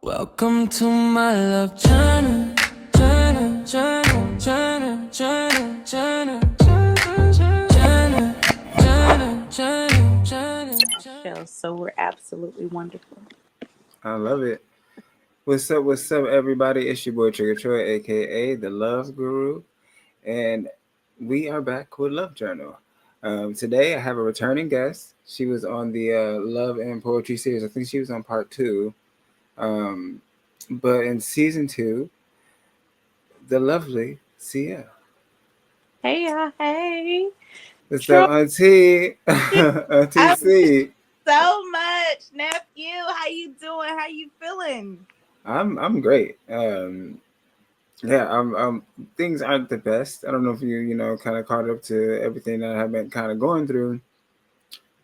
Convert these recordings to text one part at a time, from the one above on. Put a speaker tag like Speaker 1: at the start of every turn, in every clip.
Speaker 1: Welcome to my love journey, journey, journey, journey, journey, journey, journey, journey, journey, journey.
Speaker 2: Show, so we're absolutely wonderful.
Speaker 3: I love it. What's up, everybody? It's your boy Trigger Troy, aka the Love Guru, and we are back with Love Journal. Today, I have a returning guest. She was on the Love and Poetry series. I think she was on part 2. But in season 2, the lovely Cee-El.
Speaker 2: Hey, y'all. Hey.
Speaker 3: What's
Speaker 2: Troy,
Speaker 3: up, Auntie? Auntie
Speaker 2: I miss
Speaker 3: C.
Speaker 2: so much, nephew. How you doing? How you feeling?
Speaker 3: I'm great. Yeah, things aren't the best. I don't know if you kind of caught up to everything that I've been kind of going through,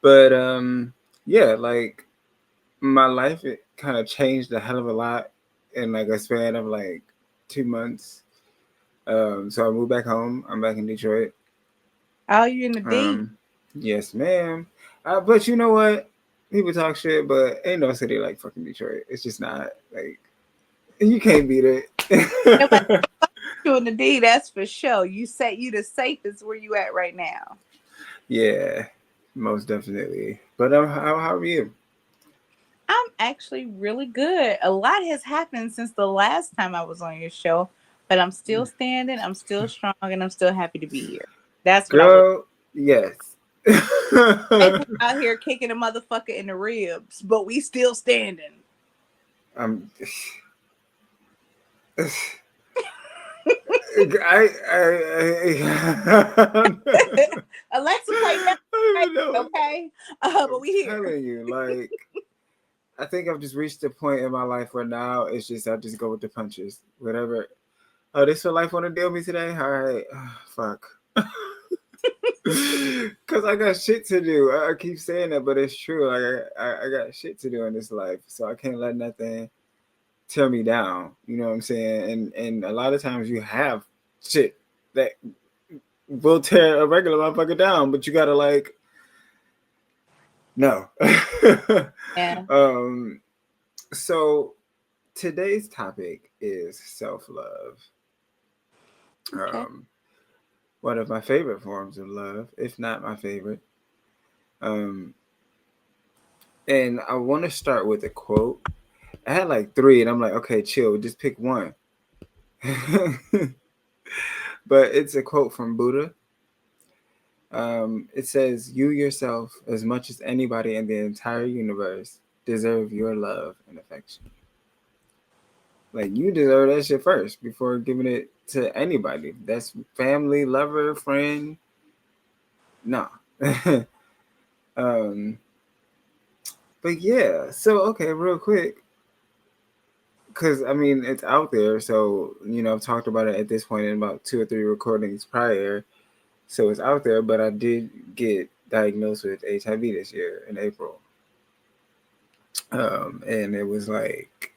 Speaker 3: but yeah, like my life it kind of changed a hell of a lot in like a span of like 2 months. So I moved back home. I'm back in Detroit.
Speaker 2: Oh, you in the D?
Speaker 3: Yes, ma'am. But you know what? People talk shit, but ain't no city like fucking Detroit. It's just not like you can't beat
Speaker 2: Nobody
Speaker 3: it.
Speaker 2: you in the D, that's for sure. You say you the safest where you at right now.
Speaker 3: Yeah, most definitely. But how are you?
Speaker 2: I'm actually really good. A lot has happened since the last time I was on your show, but I'm still standing, I'm still strong, and I'm still happy to be here. That's what I would.
Speaker 3: Girl, yes.
Speaker 2: People out here kicking a motherfucker in the ribs, but we still standing.
Speaker 3: I'm I
Speaker 2: Alexa, play that.
Speaker 3: don't know.
Speaker 2: Okay, but
Speaker 3: I'm
Speaker 2: we here.
Speaker 3: telling you, like, I think I've just reached a point in my life where now it's just I just go with the punches. Whatever. Oh, this what life want to deal with me today? All right. Fuck. Cause I got shit to do. I keep saying that, but it's true. Like I got shit to do in this life, so I can't let nothing tear me down. You know what I'm saying? And a lot of times you have shit that will tear a regular motherfucker down, but you gotta like no.
Speaker 2: Yeah.
Speaker 3: um. So today's topic is self love.
Speaker 2: Okay.
Speaker 3: One of my favorite forms of love, if not my favorite. Um, and I want to start with a quote. I had like 3, and I'm like, okay, chill, just pick one. But it's a quote from Buddha. It says, "You yourself, as much as anybody in the entire universe, deserve your love and affection. Like you deserve that shit first before giving it to anybody. That's family, lover, friend. No." um, but yeah. So okay, real quick, because I mean it's out there. So I've talked about it at this point in about 2 or 3 recordings prior. So it's out there. But I did get diagnosed with HIV this year in April. And it was like,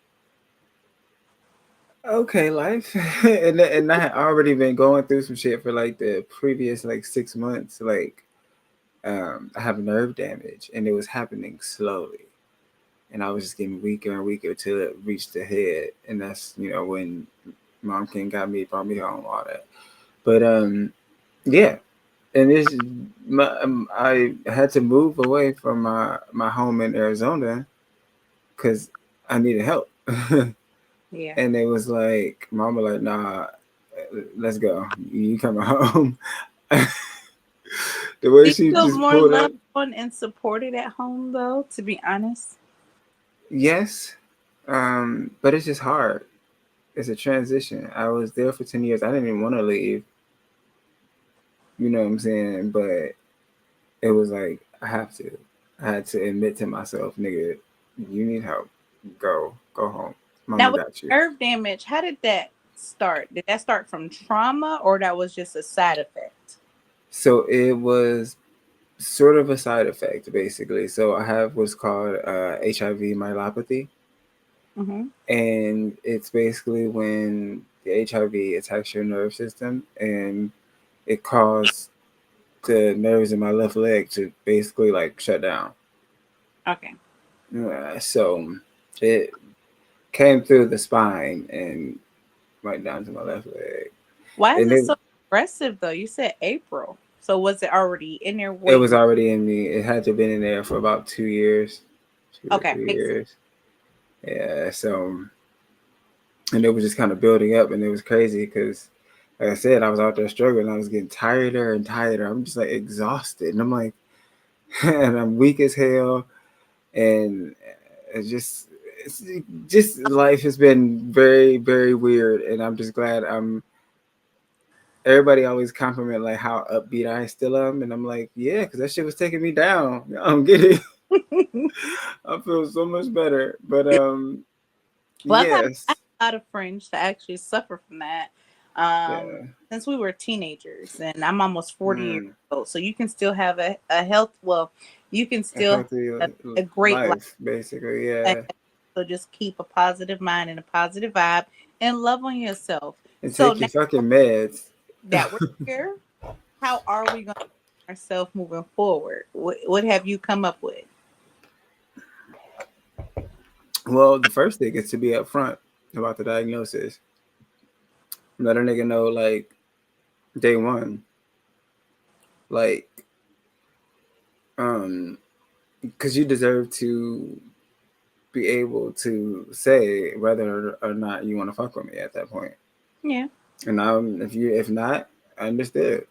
Speaker 3: okay, life, and I had already been going through some shit for like the previous like 6 months. Like, I have nerve damage, and it was happening slowly, and I was just getting weaker and weaker till it reached the head, and that's when Mom King got me, brought me home, all that. But yeah, and I had to move away from my home in Arizona because I needed help.
Speaker 2: Yeah.
Speaker 3: And it was like, Mama, like, nah, let's go. You coming home? The
Speaker 2: Do
Speaker 3: way
Speaker 2: you
Speaker 3: she
Speaker 2: feel
Speaker 3: just
Speaker 2: more
Speaker 3: pulled up,
Speaker 2: loved on and supported at home, though? To be honest.
Speaker 3: yes, but it's just hard. It's a transition. I was there for 10 years. I didn't even want to leave. You know what I'm saying? But it was like I have to. I had to admit to myself, nigga, you need help. Go home.
Speaker 2: Now,
Speaker 3: Mama
Speaker 2: with
Speaker 3: got you.
Speaker 2: nerve damage, how did that start? Did that start from trauma, or that was just a side effect?
Speaker 3: So it was sort of a side effect, basically. So I have what's called HIV myelopathy,
Speaker 2: Mm-hmm.
Speaker 3: and it's basically when the HIV attacks your nerve system, and it caused the nerves in my left leg to basically like shut down.
Speaker 2: Okay.
Speaker 3: So it came through the spine and right down to my left leg.
Speaker 2: Why is
Speaker 3: And
Speaker 2: it so aggressive though? You said April. So was it already in there
Speaker 3: it was
Speaker 2: waiting?
Speaker 3: already in me. It had to have been in there for about 2 years, 2 or
Speaker 2: Okay,
Speaker 3: 3 years. Yeah. So, and it was just kind of building up, and it was crazy because, like I said, I was out there struggling. I was getting tireder and tireder. I'm just like exhausted, and I'm like, and I'm weak as hell, and it's just. It's just life has been very, very weird, and I'm just glad I'm everybody always compliment like how upbeat I still am, and I'm like, yeah, because that shit was taking me down. I don't get it. I feel so much better, but
Speaker 2: Well, I
Speaker 3: yes,
Speaker 2: have a lot of friends that actually suffer from that.
Speaker 3: yeah,
Speaker 2: Since we were teenagers, and I'm almost 40 years
Speaker 3: mm,
Speaker 2: old, so you can still have a health. Well, you can
Speaker 3: a
Speaker 2: still
Speaker 3: healthy
Speaker 2: have a great life.
Speaker 3: life, basically, yeah,
Speaker 2: So just keep a positive mind and a positive vibe, and love on yourself.
Speaker 3: and
Speaker 2: So
Speaker 3: take
Speaker 2: now
Speaker 3: your fucking meds.
Speaker 2: that we're here, how are we going to ourselves moving forward? What have you come up with?
Speaker 3: Well, the first thing is to be upfront about the diagnosis. Let a nigga know like day one, like um, because you deserve to be able to say whether or not you want to fuck with me at that point.
Speaker 2: Yeah.
Speaker 3: And if not, I understood.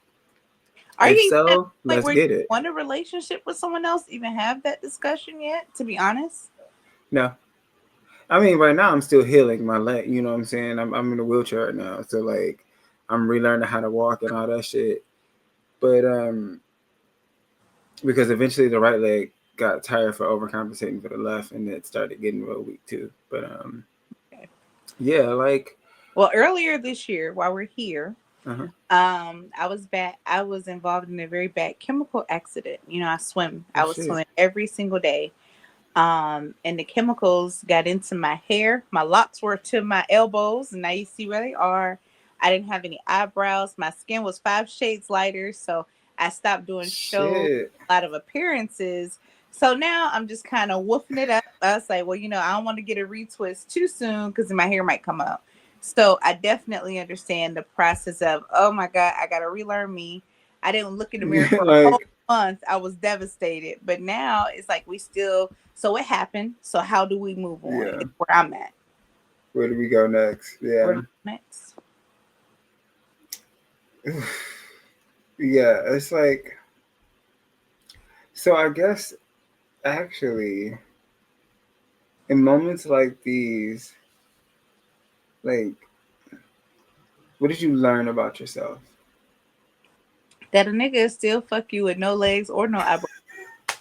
Speaker 2: Are
Speaker 3: If
Speaker 2: you even at
Speaker 3: so,
Speaker 2: the point
Speaker 3: let's
Speaker 2: where you
Speaker 3: get it.
Speaker 2: want a relationship with someone else? Even have that discussion yet? To be honest.
Speaker 3: No, I mean right now I'm still healing my leg. You know what I'm saying? I'm in a wheelchair right now, so like I'm relearning how to walk and all that shit. But because eventually the right leg got tired for overcompensating for the left, and it started getting real weak too. But
Speaker 2: Okay.
Speaker 3: yeah, like
Speaker 2: Well, earlier this year, while we're here,
Speaker 3: uh-huh.
Speaker 2: I was involved in a very bad chemical accident. You know, I swim.
Speaker 3: Oh
Speaker 2: I was
Speaker 3: shit,
Speaker 2: swimming every single day. And the chemicals got into my hair. My locks were to my elbows, and now you see where they are. I didn't have any eyebrows. My skin was 5 shades lighter, so I stopped doing shows,
Speaker 3: shit.
Speaker 2: a lot of appearances. So now I'm just kind of woofing it up. I was like, well, I don't want to get a retwist too soon because my hair might come out. So I definitely understand the process of, oh my God, I got to relearn me. I didn't look in the mirror
Speaker 3: Yeah,
Speaker 2: for a whole
Speaker 3: like
Speaker 2: month. I was devastated. But now it's like we still, so it happened. So how do we move on?
Speaker 3: yeah.
Speaker 2: It's where I'm at.
Speaker 3: Where do we go next?
Speaker 2: Where
Speaker 3: Yeah.
Speaker 2: do we go next?
Speaker 3: Yeah, it's like so I guess actually in moments like these, like what did you learn about yourself?
Speaker 2: That a nigga still fuck you with no legs or no eyebrows.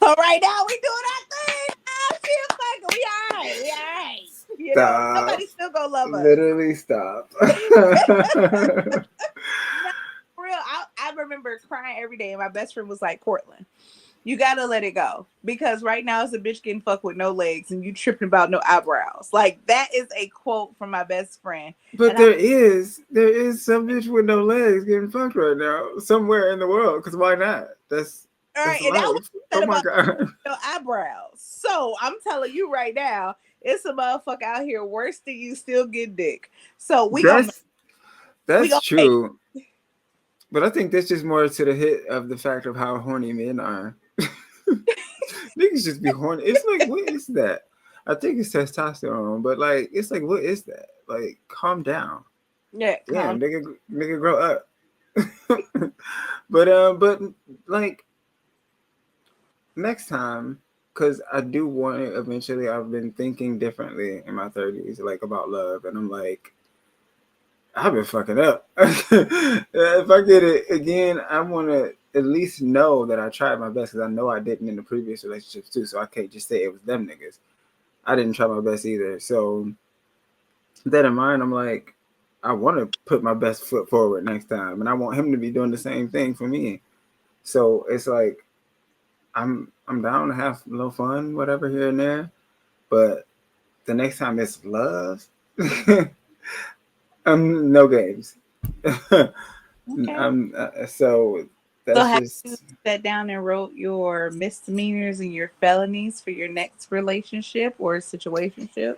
Speaker 2: So right now we doing our thing. Oh, she fucking. We alright. We alright.
Speaker 3: Stop.
Speaker 2: Somebody still gonna love us.
Speaker 3: Literally stop.
Speaker 2: No, for real. I remember crying every day, and my best friend was like, Cortland, you gotta let it go because right now it's a bitch getting fucked with no legs, and you tripping about no eyebrows. Like that is a quote from my best friend,
Speaker 3: But
Speaker 2: and I.
Speaker 3: there is some bitch with no legs getting fucked right now somewhere in the world. Cause why not?
Speaker 2: All
Speaker 3: That's
Speaker 2: right, and that was
Speaker 3: life.
Speaker 2: said
Speaker 3: Oh my
Speaker 2: about
Speaker 3: god.
Speaker 2: no eyebrows. So I'm telling you right now, it's a motherfucker out here worse than you still get dick. So
Speaker 3: That's
Speaker 2: we
Speaker 3: that's
Speaker 2: gonna make
Speaker 3: true. But I think that's just more to the hit of the fact of how horny men are. Niggas just be horny. It's like, what is that? I think it's testosterone, but like, it's like, what is that? Like, calm down.
Speaker 2: yeah,
Speaker 3: Damn,
Speaker 2: calm.
Speaker 3: nigga, grow up. but like next time, because I do want it eventually. I've been thinking differently in my 30s, like about love, and I'm like, I've been fucking up. If I get it again, I want to at least know that I tried my best because I know I didn't in the previous relationships too. So I can't just say it was them niggas. I didn't try my best either. So with that in mind, I'm like, I want to put my best foot forward next time, and I want him to be doing the same thing for me. So it's like I'm down to have a little fun, whatever here and there, but the next time it's love, no games.
Speaker 2: Okay.
Speaker 3: So
Speaker 2: So
Speaker 3: that's
Speaker 2: have you
Speaker 3: just
Speaker 2: sat down and wrote your misdemeanors and your felonies for your next relationship or situationship?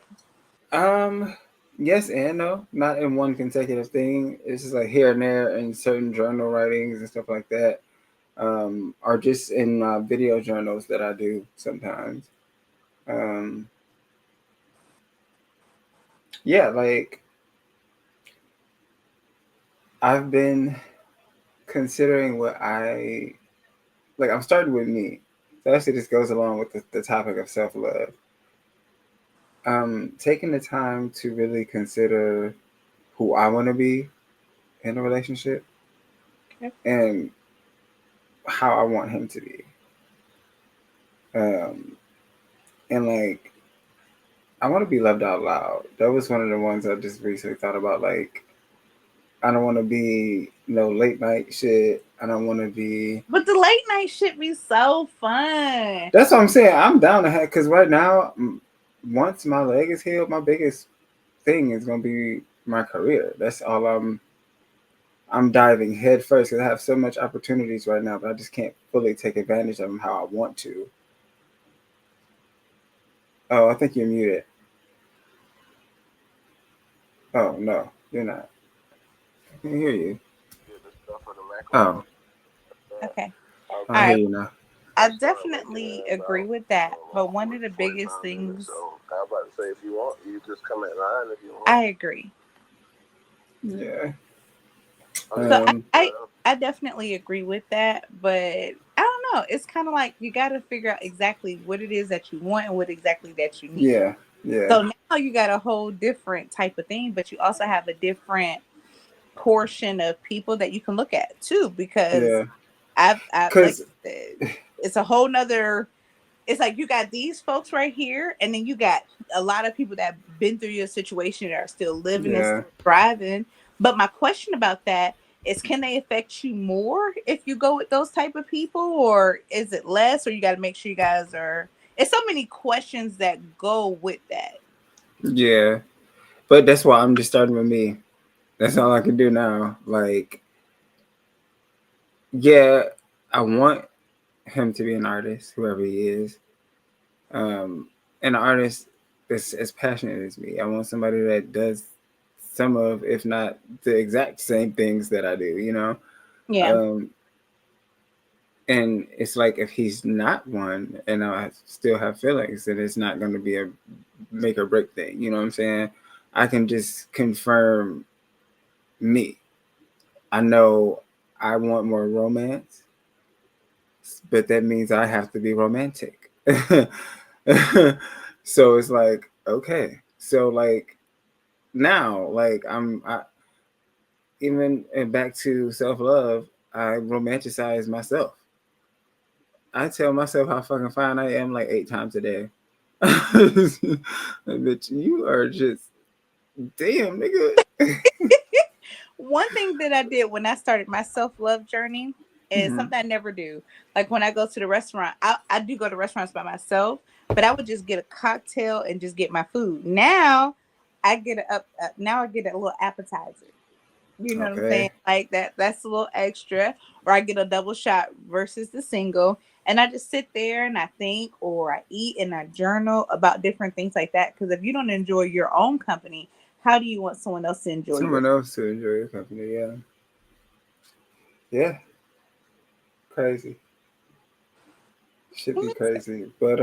Speaker 3: Yes and no. Not in one consecutive thing. It's just like here and there in certain journal writings and stuff like that. Or just in my video journals that I do sometimes. Um, yeah, like I've been considering what I like. I'm starting with me. So actually, this goes along with the topic of self love. Taking the time to really consider who I want to be in a relationship
Speaker 2: Okay.
Speaker 3: and how I want him to be. Um, and like, I want to be loved out loud. That was one of the ones I just recently thought about. Like, I don't want to be late night shit. I don't want to be.
Speaker 2: But the late night shit be so fun.
Speaker 3: That's what I'm saying. I'm down to have because right now, once my leg is healed, my biggest thing is gonna be my career. That's all I'm diving head first because I have so much opportunities right now, but I just can't fully take advantage of them how I want to. Oh, I think you're muted. Oh no, you're not. I can hear you. Oh,
Speaker 2: Okay.
Speaker 3: I
Speaker 2: All
Speaker 3: hear
Speaker 2: right.
Speaker 3: you now.
Speaker 2: I definitely agree with that. But one of the biggest things I agree.
Speaker 3: Yeah.
Speaker 2: So
Speaker 3: Um.
Speaker 2: I definitely agree with that, but I don't know. It's kind of like you got to figure out exactly what it is that you want and what exactly that you need.
Speaker 3: Yeah. Yeah.
Speaker 2: So now you got a whole different type of thing, but you also have a different portion of people that you can look at too, because
Speaker 3: Yeah.
Speaker 2: I like
Speaker 3: Cause
Speaker 2: I said, it's a whole nother. It's like you got these folks right here, and then you got a lot of people that have been through your situation that are still living and
Speaker 3: yeah.
Speaker 2: still thriving. But my question about that is, can they affect you more if you go with those type of people, or is it less? Or you got to make sure you guys are. It's so many questions that go with that.
Speaker 3: Yeah. But that's why I'm just starting with me. That's all I can do now. Like, yeah, I want him to be an artist, whoever he is. Um, an artist that's as passionate as me. I want somebody that does some of, if not the exact same things that I do.
Speaker 2: Yeah,
Speaker 3: Um, and it's like if he's not one and I still have feelings, then it's not going to be a make or break thing. You know what I'm saying? I can just confirm me. I know I want more romance, but that means I have to be romantic. So it's like, okay. So like now, like even back to self love, I romanticize myself. I tell myself how fucking fine I am like 8 times a day. Bitch, you are just damn nigga.
Speaker 2: one thing that I did when I started my self love journey is
Speaker 3: Mhm.
Speaker 2: something I never do. Like when I go to the restaurant, I do go to restaurants by myself, but I would just get a cocktail and just get my food. Now I get now I get a little appetizer. You know what I'm saying?
Speaker 3: Okay.
Speaker 2: Like that's a little extra. Or I get a double shot versus the single. And I just sit there and I think or I eat and I journal about different things like that. Because if you don't enjoy your own company, how do you want someone else to enjoy your?
Speaker 3: Someone else to enjoy your company, yeah. Yeah. Crazy. Should be crazy. But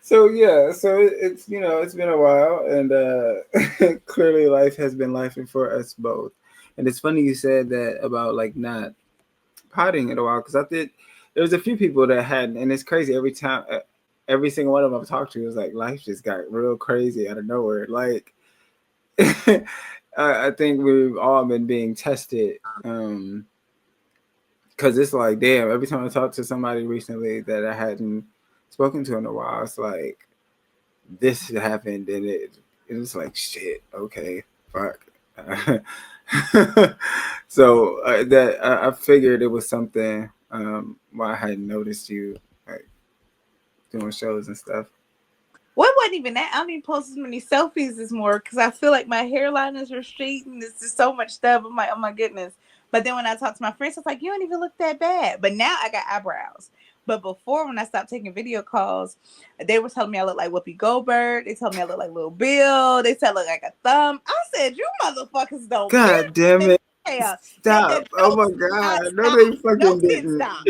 Speaker 3: so yeah, so it's it's been a while and clearly life has been lifing for us both. And it's funny you said that about like not potting in a while because I did. There was a few people that hadn't, and it's crazy every time. Every single one of them I've talked to was like life just got real crazy out of nowhere. Like I think we've all been being tested. Because it's like, damn, every time I talk to somebody recently that I hadn't spoken to in a while, it's like this happened, and it was like shit. Okay, fuck. So that I figured it was something why I hadn't noticed you like doing shows and stuff.
Speaker 2: What wasn't even that? I don't even post as many selfies as more because I feel like my hairline is retreating. There's just so much stuff. I'm like, oh my goodness. But then when I talk to my friends, it's like, you don't even look that bad. But now I got eyebrows. But before, when I stopped taking video calls, they were telling me I look like Whoopi Goldberg. They told me I look like Lil Bill. They said I look like a thumb. I said, you motherfuckers don't
Speaker 3: God damn it.
Speaker 2: care.
Speaker 3: Stop. Oh my God. No, they fucking didn't.
Speaker 2: Stop.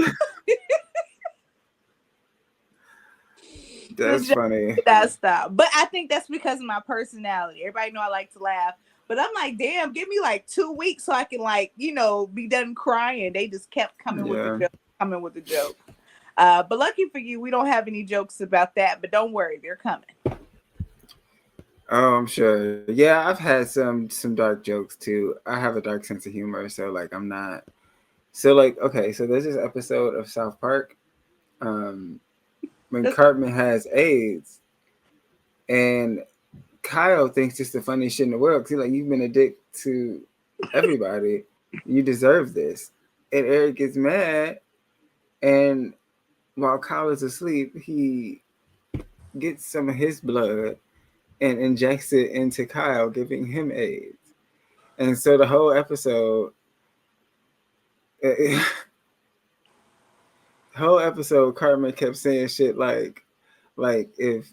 Speaker 3: That's funny.
Speaker 2: That stop. But I think that's because of my personality. Everybody know I like to laugh. But I'm like, damn, give me like 2 weeks so I can like, be done crying. They just kept coming with the joke. But lucky for you, we don't have any jokes about that. But don't worry, they're coming.
Speaker 3: Oh, I'm sure. Yeah, I've had some dark jokes too. I have a dark sense of humor, so like I'm not. So like, okay, so there's this episode of South Park, when Cartman has AIDS, and Kyle thinks it's the funniest shit in the world because he's like, you've been a dick to everybody, you deserve this, and Eric gets mad, and while Kyle is asleep, he gets some of his blood and injects it into Kyle, giving him AIDS. And so the whole episode, Cartman kept saying shit like if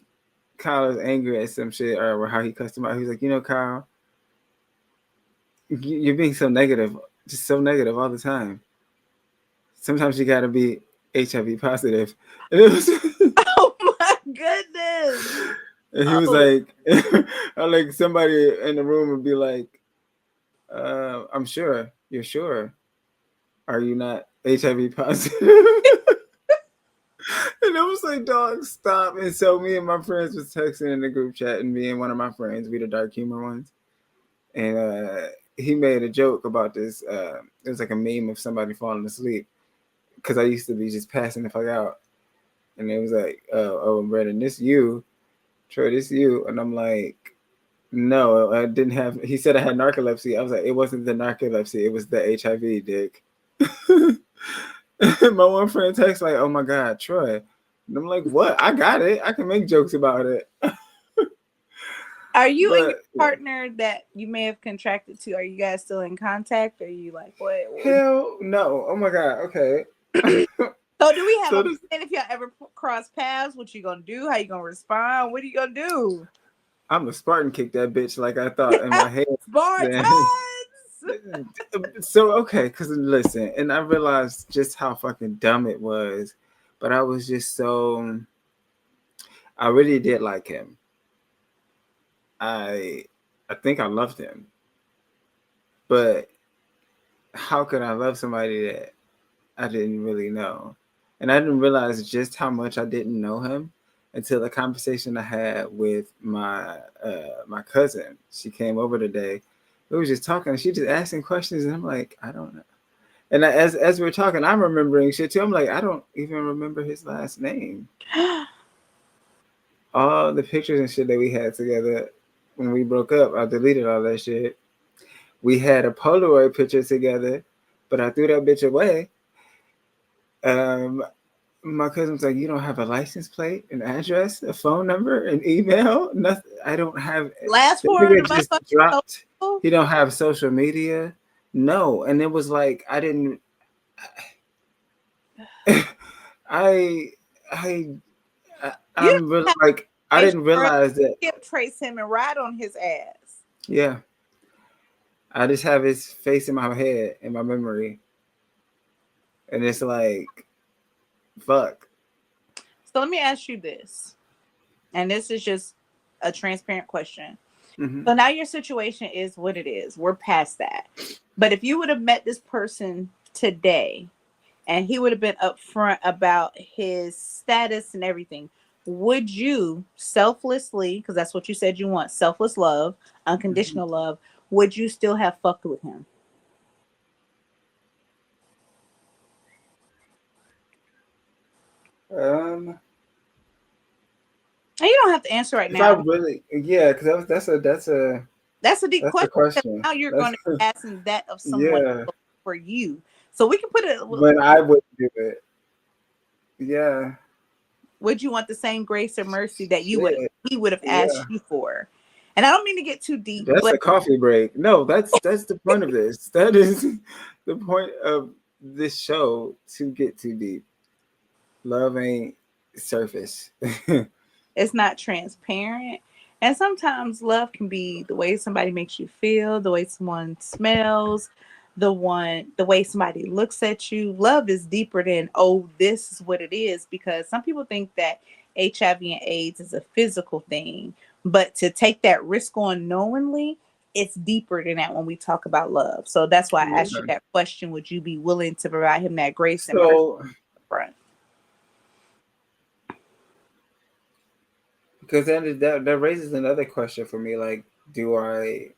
Speaker 3: Kyle is angry at some shit or how he cussed him out, he's like, Kyle, you're being so negative, just so negative all the time. Sometimes you gotta be HIV positive. And it was
Speaker 2: oh my goodness.
Speaker 3: And he was like somebody in the room would be like, I'm sure. You're sure. Are you not HIV positive? And I was like, dog, stop. And so me and my friends was texting in the group chat, and me and one of my friends, we the dark humor ones. And he made a joke about this. It was like a meme of somebody falling asleep. Because I used to be just passing the fuck out. And it was like, oh, Brandon, this you. Troy, this you. And I'm like, no, I didn't have. He said I had narcolepsy. I was like, it wasn't the narcolepsy. It was the HIV, dick. My one friend texts like, oh my God, Troy. And I'm like, what? I got it. I can make jokes about it.
Speaker 2: Are you and your partner that you may have contracted to, are you guys still in contact? Or are you like, what?
Speaker 3: Hell no. Oh my God. Okay.
Speaker 2: So do we have a plan if y'all ever cross paths? What you gonna do? How you gonna respond? What are you gonna do?
Speaker 3: I'm a Spartan kick that bitch like I thought in my head.
Speaker 2: Spartans!
Speaker 3: So, okay, because listen, and I realized just how fucking dumb it was, but I was just so, I really did like him. I think I loved him. But how could I love somebody that I didn't really know? And I didn't realize just how much I didn't know him until the conversation I had with my cousin. She came over today. We were just talking. She just asking questions, and I'm like, I don't know. And as we're talking, I'm remembering shit too. I'm like, I don't even remember his last name. All the pictures and shit that we had together when we broke up, I deleted all that shit. We had a Polaroid picture together, but I threw that bitch away. My cousin was like, you don't have a license plate, an address, a phone number, an email? Nothing. I don't have.
Speaker 2: Last four
Speaker 3: just dropped. He don't have social media. No. And it was like, I didn't. I'm really like, I didn't realize that.
Speaker 2: Skip trace him and ride on his ass.
Speaker 3: Yeah. I just have his face in my head, in my memory. And it's like, fuck.
Speaker 2: So let me ask you this. And this is just a transparent question. Mm-hmm. So now your situation is what it is. We're past that. But if you would have met this person today and he would have been upfront about his status and everything, would you selflessly, because that's what you said you want, selfless love, unconditional love, would you still have fucked with him? And you don't have to answer right now.
Speaker 3: Because that's a
Speaker 2: deep question. Now you're going to be asking that of someone for you, so we can put it.
Speaker 3: When I would do it, yeah.
Speaker 2: Would you want the same grace or mercy that he would have asked you for? And I don't mean to get too deep.
Speaker 3: That's a coffee break. No, that's the point of this. That is the point of this show, to get too deep. Love ain't surface.
Speaker 2: It's not transparent. And sometimes love can be the way somebody makes you feel, the way someone smells, the way somebody looks at you. Love is deeper than, oh, this is what it is, because some people think that HIV and AIDS is a physical thing, but to take that risk on knowingly, it's deeper than that when we talk about love. So that's why I asked you
Speaker 3: Yeah.
Speaker 2: that question. Would you be willing to provide him that grace and mercy
Speaker 3: So
Speaker 2: front?
Speaker 3: because then that raises another question for me. Like, do I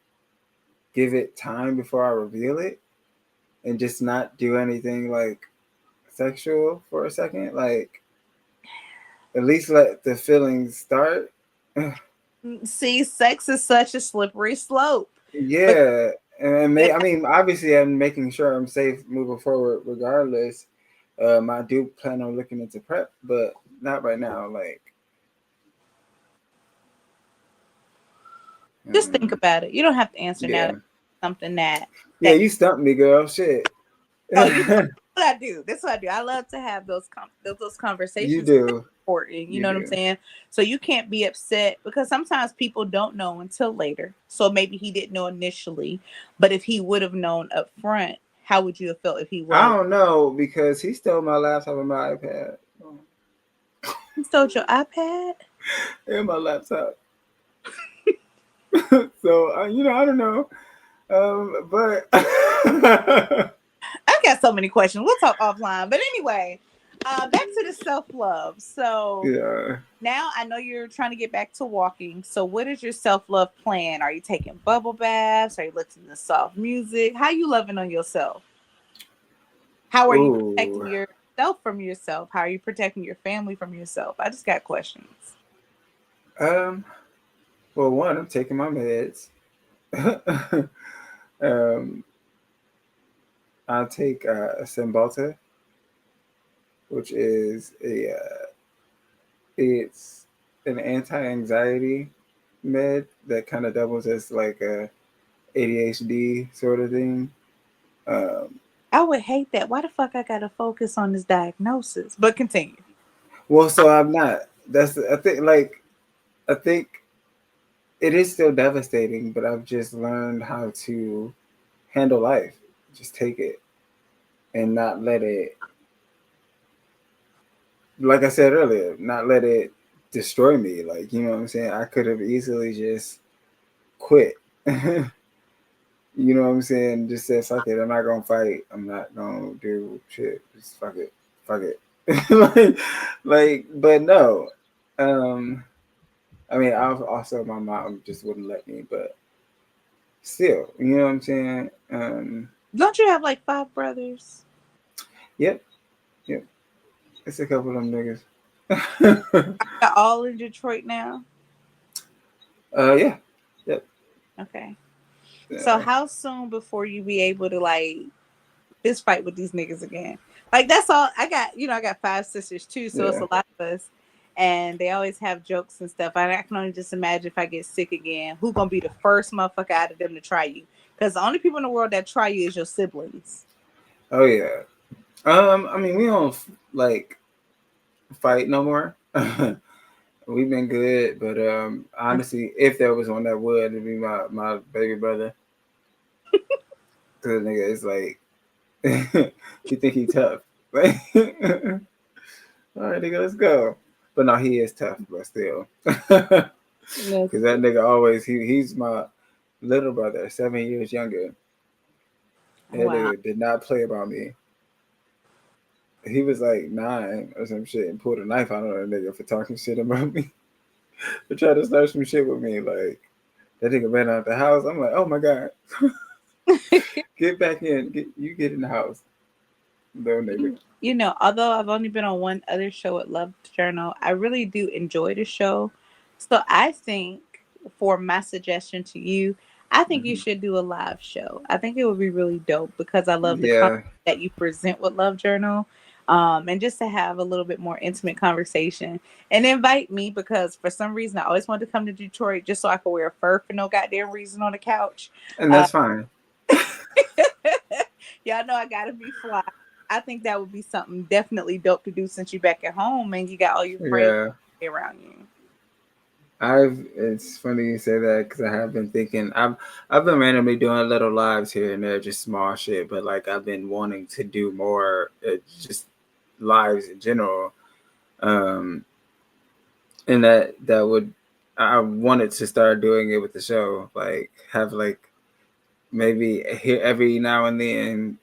Speaker 3: give it time before I reveal it and just not do anything like sexual for a second? Like, at least let the feelings start.
Speaker 2: See, sex is such a slippery slope. But
Speaker 3: Yeah. And I mean, obviously, I'm making sure I'm safe moving forward, regardless. I do plan on looking into prep, but not right now. Like,
Speaker 2: just think about it. You don't have to answer now.
Speaker 3: yeah,
Speaker 2: That's something that
Speaker 3: yeah,
Speaker 2: that
Speaker 3: you stumped me, girl. Shit.
Speaker 2: oh, you know what I do. That's what I do. I love to have those
Speaker 3: You
Speaker 2: conversations. It's
Speaker 3: do.
Speaker 2: important. You
Speaker 3: You
Speaker 2: know what I'm
Speaker 3: do.
Speaker 2: saying? So you can't be upset because sometimes people don't know until later. So maybe he didn't know initially, but if he would have known up front, how would you have felt if he would
Speaker 3: I
Speaker 2: have?
Speaker 3: don't know because he stole my laptop and my iPad.
Speaker 2: He stole your iPad?
Speaker 3: And my laptop. So I don't know. But
Speaker 2: I've got so many questions. We'll talk offline. But anyway, back to the self love. So
Speaker 3: yeah.
Speaker 2: now I know you're trying to get back to walking. So what is your self love plan? Are you taking bubble baths? Are you listening to soft music? How you loving on yourself? How are you protecting
Speaker 3: Ooh.
Speaker 2: yourself from yourself? How are you protecting your family from yourself? I just got questions.
Speaker 3: Um. Well, one, I'm taking my meds. um. I take Cymbalta, which is it's an anti-anxiety med that kind of doubles as like a ADHD sort of thing. Um,
Speaker 2: I would hate that. Why the fuck I gotta focus on this diagnosis? But continue.
Speaker 3: well, so I'm not. I think it is still devastating, but I've just learned how to handle life. Just take it and not let it, like I said earlier, not let it destroy me. Like, you know what I'm saying? I could have easily just quit. You know what I'm saying? Just said, fuck it. I'm not gonna fight. I'm not gonna do shit. Just fuck it. But no. Um, I mean, I also my mom just wouldn't let me, but still, you know what I'm saying?
Speaker 2: Don't you have like 5 brothers?
Speaker 3: Yep, yep. It's a couple of them niggas.
Speaker 2: They're all in Detroit now.
Speaker 3: Yeah, yep.
Speaker 2: Okay. So
Speaker 3: Uh,
Speaker 2: how soon before you be able to like fist fight with these niggas again? Like that's all I got. I got 5 sisters too, so it's
Speaker 3: yeah.
Speaker 2: a lot of us, and they always have jokes and stuff. I can only just imagine if I get sick again, who gonna be the first motherfucker out of them to try you? Because the only people in the world that try you is your siblings.
Speaker 3: Oh yeah. I mean, we don't like fight no more. We've been good, but honestly, if there was one that would, it'd be my baby brother. Cause nigga is like, you think he tough? Like, all right, nigga, let's go. But no, he is tough, but still, cause
Speaker 2: Yes.
Speaker 3: that nigga always he's my little brother, 7 years younger. That
Speaker 2: Wow.
Speaker 3: nigga did not play about me. He was like 9 or some shit and pulled a knife out on that nigga for talking shit about me. For trying to start some shit with me. Like that nigga ran out the house. I'm like, oh my god, get back in. Get in the house, little nigga.
Speaker 2: Although I've only been on one other show at Love Journal, I really do enjoy the show. So I think for my suggestion to you, I think you
Speaker 3: Mhm.
Speaker 2: should do a live show. I think it would be really dope because I love the content
Speaker 3: Yeah,
Speaker 2: that you present with Love Journal. And just to have a little bit more intimate conversation and invite me because for some reason I always wanted to come to Detroit just so I could wear a fur for no goddamn reason on the couch.
Speaker 3: and
Speaker 2: Uh,
Speaker 3: that's fine.
Speaker 2: y'all know I gotta be fly. I think that would be something definitely dope to do since you're back at home and you got all your friends
Speaker 3: Yeah.
Speaker 2: around you.
Speaker 3: It's funny you say that because I have been thinking I've been randomly doing little lives here and there, just small shit, but like I've been wanting to do more, just lives in general, um, and that would I wanted to start doing it with the show, like have like maybe here every now and then,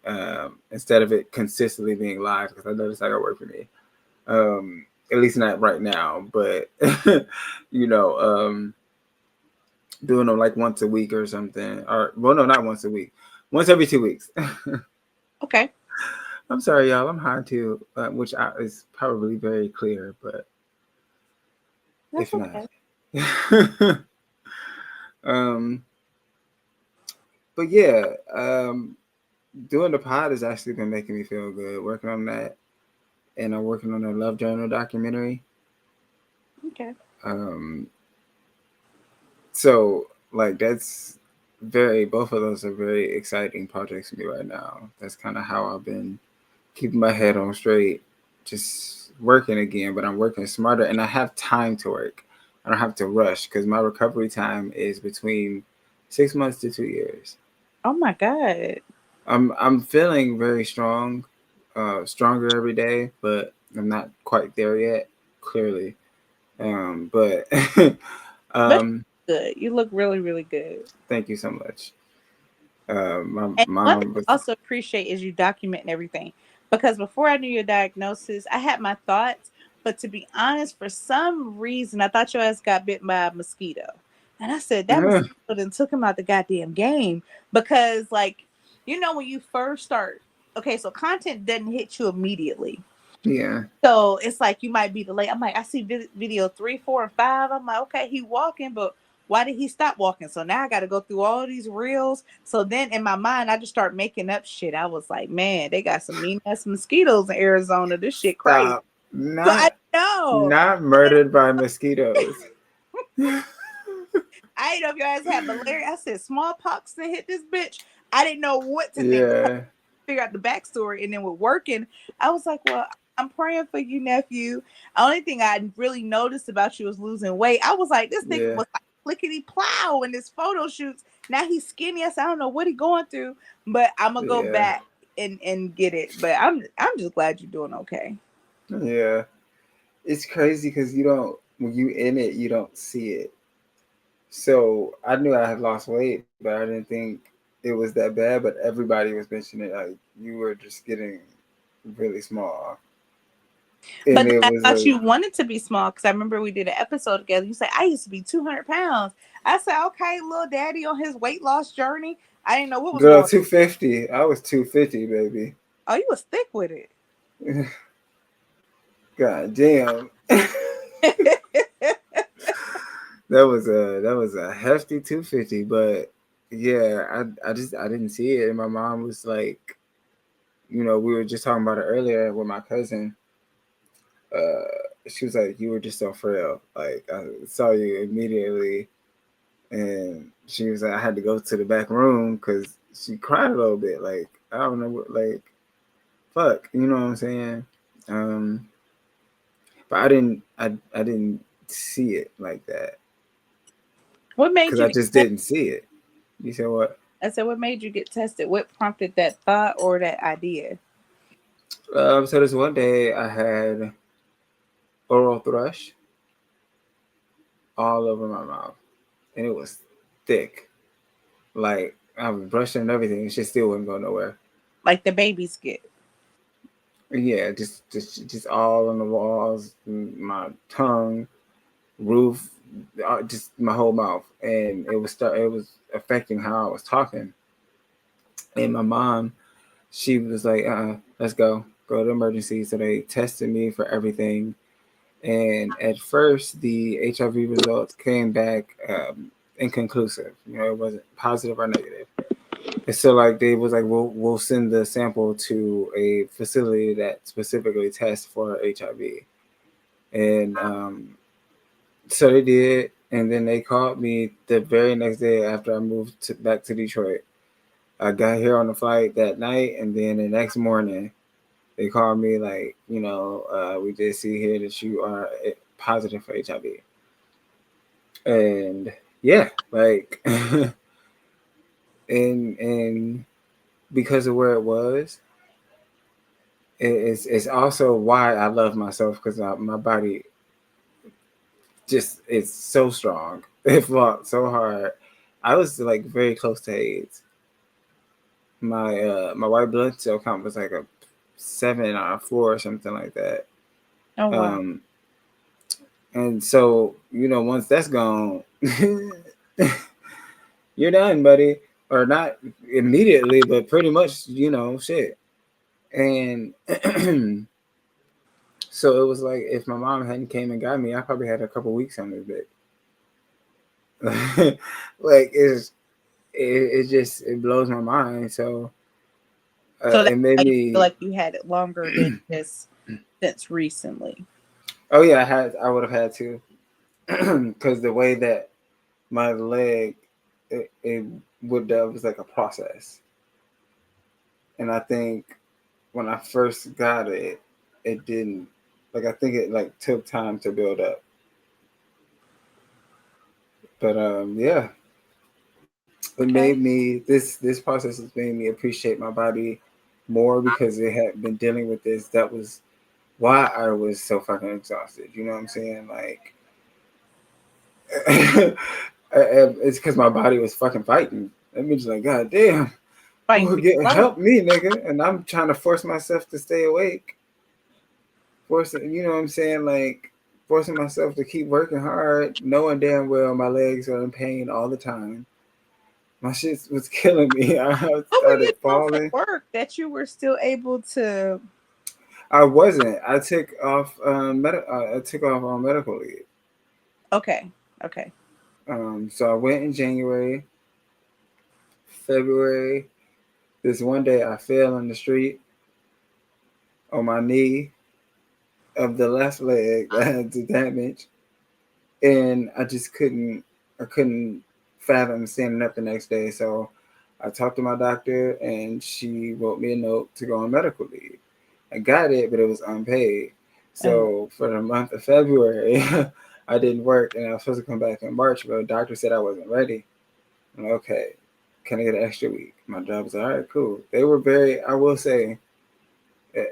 Speaker 3: instead of it consistently being live because I know it's not gonna work for me, at least not right now, but you know. Doing them like once a week or something. Or well, no, not once a week. Once every 2 weeks.
Speaker 2: Okay.
Speaker 3: I'm sorry, y'all. I'm high too, is probably very clear, but
Speaker 2: That's
Speaker 3: if not,
Speaker 2: okay.
Speaker 3: um, but yeah, doing the pod has actually been making me feel good. Working on that, and I'm working on a Love Journal documentary.
Speaker 2: Okay.
Speaker 3: Um, so like that's both of those are very exciting projects for me right now. That's kind of how I've been keeping my head on straight, just working again, but I'm working smarter and I have time to work. I don't have to rush because my recovery time is between 6 months to 2 years.
Speaker 2: Oh my God.
Speaker 3: I'm feeling very strong, stronger every day, but I'm not quite there yet, clearly. But
Speaker 2: But
Speaker 3: um,
Speaker 2: good. You look really, really good.
Speaker 3: thank you so much. My
Speaker 2: And one thing
Speaker 3: mom was
Speaker 2: I also appreciate is you documenting everything. Because before I knew your diagnosis, I had my thoughts. But to be honest, for some reason, I thought your ass got bitten by a mosquito. And I said, that mosquito then took him out the goddamn game. Because, like, when you first start, okay, so content doesn't hit you immediately.
Speaker 3: yeah,
Speaker 2: So it's like you might be delayed. I'm like, I see video 3, 4, and 5. I'm like, okay, he walking, but why did he stop walking? So now I got to go through all these reels. So then in my mind, I just start making up shit. I was like, man, they got some mean ass mosquitoes in Arizona. This shit crazy.
Speaker 3: stop.
Speaker 2: So I
Speaker 3: Not
Speaker 2: know.
Speaker 3: not murdered by mosquitoes.
Speaker 2: I didn't know if your ass had malaria. I said smallpox to hit this bitch. I didn't know what to think.
Speaker 3: Yeah,
Speaker 2: Figure out the backstory, and then with working, I was like, well, I'm praying for you, nephew. The only thing I really noticed about you was losing weight. I was like, this nigga
Speaker 3: yeah,
Speaker 2: was like clickety plow in his photo shoots. Now he's skinny. I said, I don't know what he going through, but I'm gonna go
Speaker 3: yeah,
Speaker 2: back and get it. But I'm just glad you're doing okay.
Speaker 3: yeah. It's crazy because you don't when you in it, you don't see it. So I knew I had lost weight, but I didn't think it was that bad. But everybody was mentioning it like you were just getting really small, and
Speaker 2: But then
Speaker 3: it
Speaker 2: I
Speaker 3: was
Speaker 2: thought
Speaker 3: like
Speaker 2: you wanted to be small because I remember we did an episode together. You said I used to be 200 pounds. I said, okay, little daddy on his weight loss journey. I didn't know what was
Speaker 3: girl
Speaker 2: going.
Speaker 3: 250. I was 250, baby.
Speaker 2: Oh, you was thick with it.
Speaker 3: God damn. That was a hefty 250, but yeah, I didn't see it, and my mom was like, we were just talking about it earlier with my cousin. She was like, "You were just so frail. Like I saw you immediately," and she was like, "I had to go to the back room because she cried a little bit. Like I don't know what, like fuck, you know what I'm saying?" Um, but I didn't see it like that
Speaker 2: What made
Speaker 3: because
Speaker 2: you
Speaker 3: I
Speaker 2: get
Speaker 3: just
Speaker 2: tested?
Speaker 3: didn't see it. You said what?
Speaker 2: I said, what made you get tested? What prompted that thought or that idea?
Speaker 3: So this one day I had oral thrush all over my mouth, and it was thick. Like I was brushing and everything, and she still wouldn't go nowhere.
Speaker 2: Like the babies get.
Speaker 3: Yeah, just all on the walls, my tongue, roof, just my whole mouth, and it was affecting how I was talking. And my mom, she was like, let's go to emergency." So they tested me for everything. And at first, the HIV results came back inconclusive. It wasn't positive or negative. And so, like, they was like, we'll send the sample to a facility that specifically tests for HIV. And so they did. And then they called me the very next day after I moved back to Detroit. I got here on the flight that night, and then the next morning, They called me like, we did see here that you are positive for HIV, and yeah, like, and because of where it was, it's also why I love myself, because my body just it's so strong. It fought so hard. I was like very close to AIDS. My white blood cell count was like a 7 or 4 or something like that.
Speaker 2: Oh wow.
Speaker 3: Um, and so once that's gone, you're done, buddy. Or not immediately, but pretty much, shit. And so it was like if my mom hadn't came and got me, I probably had a couple weeks on this bit. Like it just it blows my mind. So
Speaker 2: So that's
Speaker 3: it made
Speaker 2: why you feel
Speaker 3: me.
Speaker 2: like you had it longer than just since recently.
Speaker 3: Oh yeah, I would have had to, because the way that my leg, it would that was like a process, and I think when I first got it, it didn't. Like I think it like took time to build up, but yeah, it
Speaker 2: Okay.
Speaker 3: made me this process has made me appreciate my body more, because it had been dealing with this. That was why I was so fucking exhausted. You know what I'm saying? Like, it's because my body was fucking fighting. That means like, God damn,
Speaker 2: Fighting
Speaker 3: oh,
Speaker 2: for your life.
Speaker 3: help me, nigga. And I'm trying to force myself to stay awake. You know what I'm saying? Like, forcing myself to keep working hard, knowing damn well my legs are in pain all the time. My shit was killing me. I
Speaker 2: What were you
Speaker 3: started
Speaker 2: doing for
Speaker 3: falling.
Speaker 2: work that you were still able to?
Speaker 3: I wasn't. I took off. I took off on medical leave.
Speaker 2: Okay. Okay.
Speaker 3: So I went in January, February. This one day I fell on the street on my knee of the left leg that had the damage, and I just couldn't. I couldn't fathom standing up the next day. So I talked to my doctor, and she wrote me a note to go on medical leave. I got it, but it was unpaid.
Speaker 2: Oh,
Speaker 3: So for the month of February, I didn't work, and I was supposed to come back in March, but the doctor said I wasn't ready. I'm like, okay, can I get an extra week? My job was all right, cool. They were very, I will say, eh,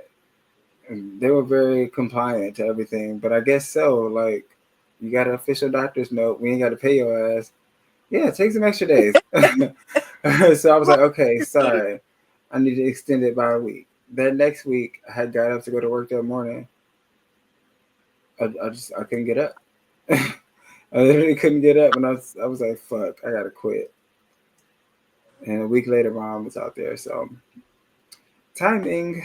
Speaker 3: they were very compliant to everything. But I guess so. Like, you got an official doctor's note. We ain't got to pay your ass. Yeah, take some extra days. So I was like, okay, sorry. I need to extend it by a week. That next week, I had got up to go to work that morning. I couldn't get up. I literally couldn't get up, and I was like, fuck, I gotta quit. And a week later, my mom was out there. So timing.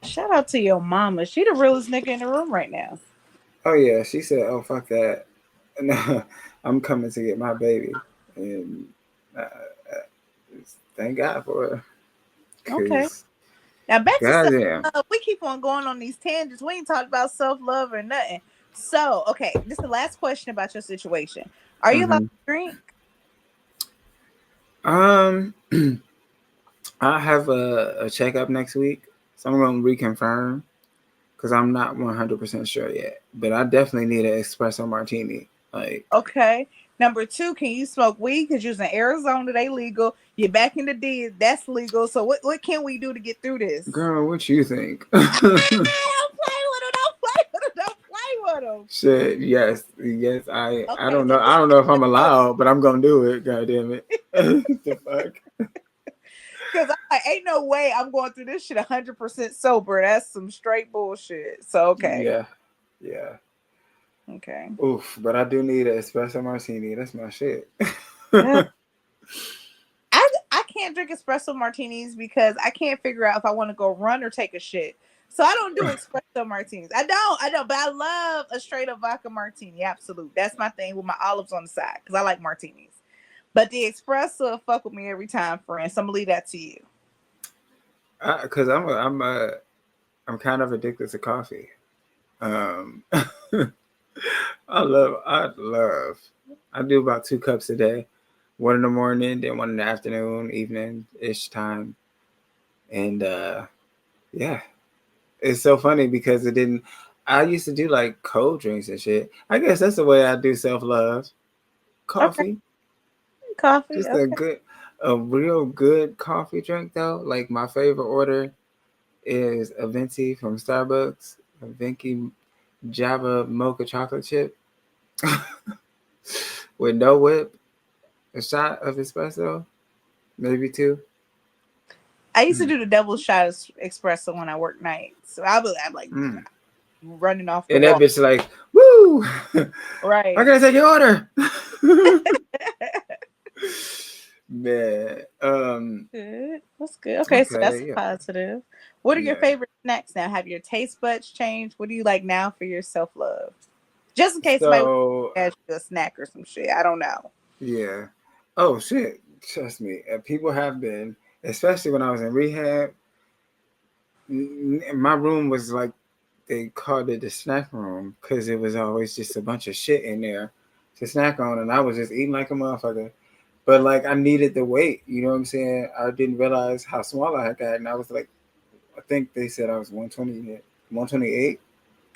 Speaker 2: shout out to your mama. She the realest nigga in the room right now.
Speaker 3: Oh yeah, she said, "Oh fuck that, no, I'm coming to get my baby," and thank God for her,
Speaker 2: Okay.
Speaker 3: cause
Speaker 2: Now back to self
Speaker 3: goddamn.
Speaker 2: love. We keep on going on these tangents. We ain't talked about self love or nothing. So, okay, this is the last question about your situation. Are you allowed
Speaker 3: Hmm.
Speaker 2: to drink?
Speaker 3: Um, I have a checkup next week, so I'm gonna reconfirm because I'm not 100% sure yet. But I definitely need an espresso martini. Like,
Speaker 2: Okay. Number two, can you smoke weed? Because you're in Arizona, they legal. You're back in the D, that's legal. So what can we do to get through this?
Speaker 3: girl, what you think?
Speaker 2: Don't play with him. Don't play with him. Don't play with him.
Speaker 3: Shit, yes, yes. I
Speaker 2: Okay,
Speaker 3: don't know.
Speaker 2: so
Speaker 3: I
Speaker 2: this
Speaker 3: don't know if I'm
Speaker 2: look,
Speaker 3: allowed, but I'm gonna do it. God damn it. The fuck.
Speaker 2: because I ain't no way I'm going through this shit 100% sober. That's some straight bullshit. So okay,
Speaker 3: Yeah, yeah.
Speaker 2: okay.
Speaker 3: Oof, but I do need an espresso martini. That's my shit.
Speaker 2: Uh, I can't drink espresso martinis because I can't figure out if I want to go run or take a shit. So I don't do espresso martinis. I don't. But I love a straight up vodka martini. Absolute. That's my thing with my olives on the side because I like martinis. But the espresso fuck with me every time, friend. So I'm gonna leave that to you.
Speaker 3: Cause I'm kind of addicted to coffee. Um, I love. I do about 2 cups a day. One in the morning, then one in the afternoon, evening ish time, and yeah, it's so funny because it didn't. I used to do like cold drinks and shit. I guess that's the way I do self love.
Speaker 2: Okay,
Speaker 3: Coffee,
Speaker 2: coffee.
Speaker 3: just a
Speaker 2: Okay.
Speaker 3: good, a real good coffee drink though. Like my favorite order is a venti from Starbucks, a venti Java mocha chocolate chip with no whip, a shot of espresso, maybe two.
Speaker 2: I used to
Speaker 3: Mm.
Speaker 2: do the double shot espresso when I work nights. So I'm like
Speaker 3: Mm.
Speaker 2: running off the
Speaker 3: And that
Speaker 2: wall.
Speaker 3: bitch like, woo! How can
Speaker 2: Right.
Speaker 3: I take your order? Man,
Speaker 2: Good. That's good. Okay, so that's
Speaker 3: okay,
Speaker 2: a
Speaker 3: yeah,
Speaker 2: positive. What are your
Speaker 3: yeah.
Speaker 2: favorite snacks now? Have your taste buds changed? What do you like now for your self love? Just in case somebody
Speaker 3: So
Speaker 2: ask you a snack or some shit. I don't know.
Speaker 3: yeah. Oh shit! Trust me, people have been, especially when I was in rehab. My room was like they called it the snack room because it was always just a bunch of shit in there to snack on, and I was just eating like a motherfucker. But like I needed the weight, you know what I'm saying? I didn't realize how small I had got, and I was like, I think they said I was 120, 128.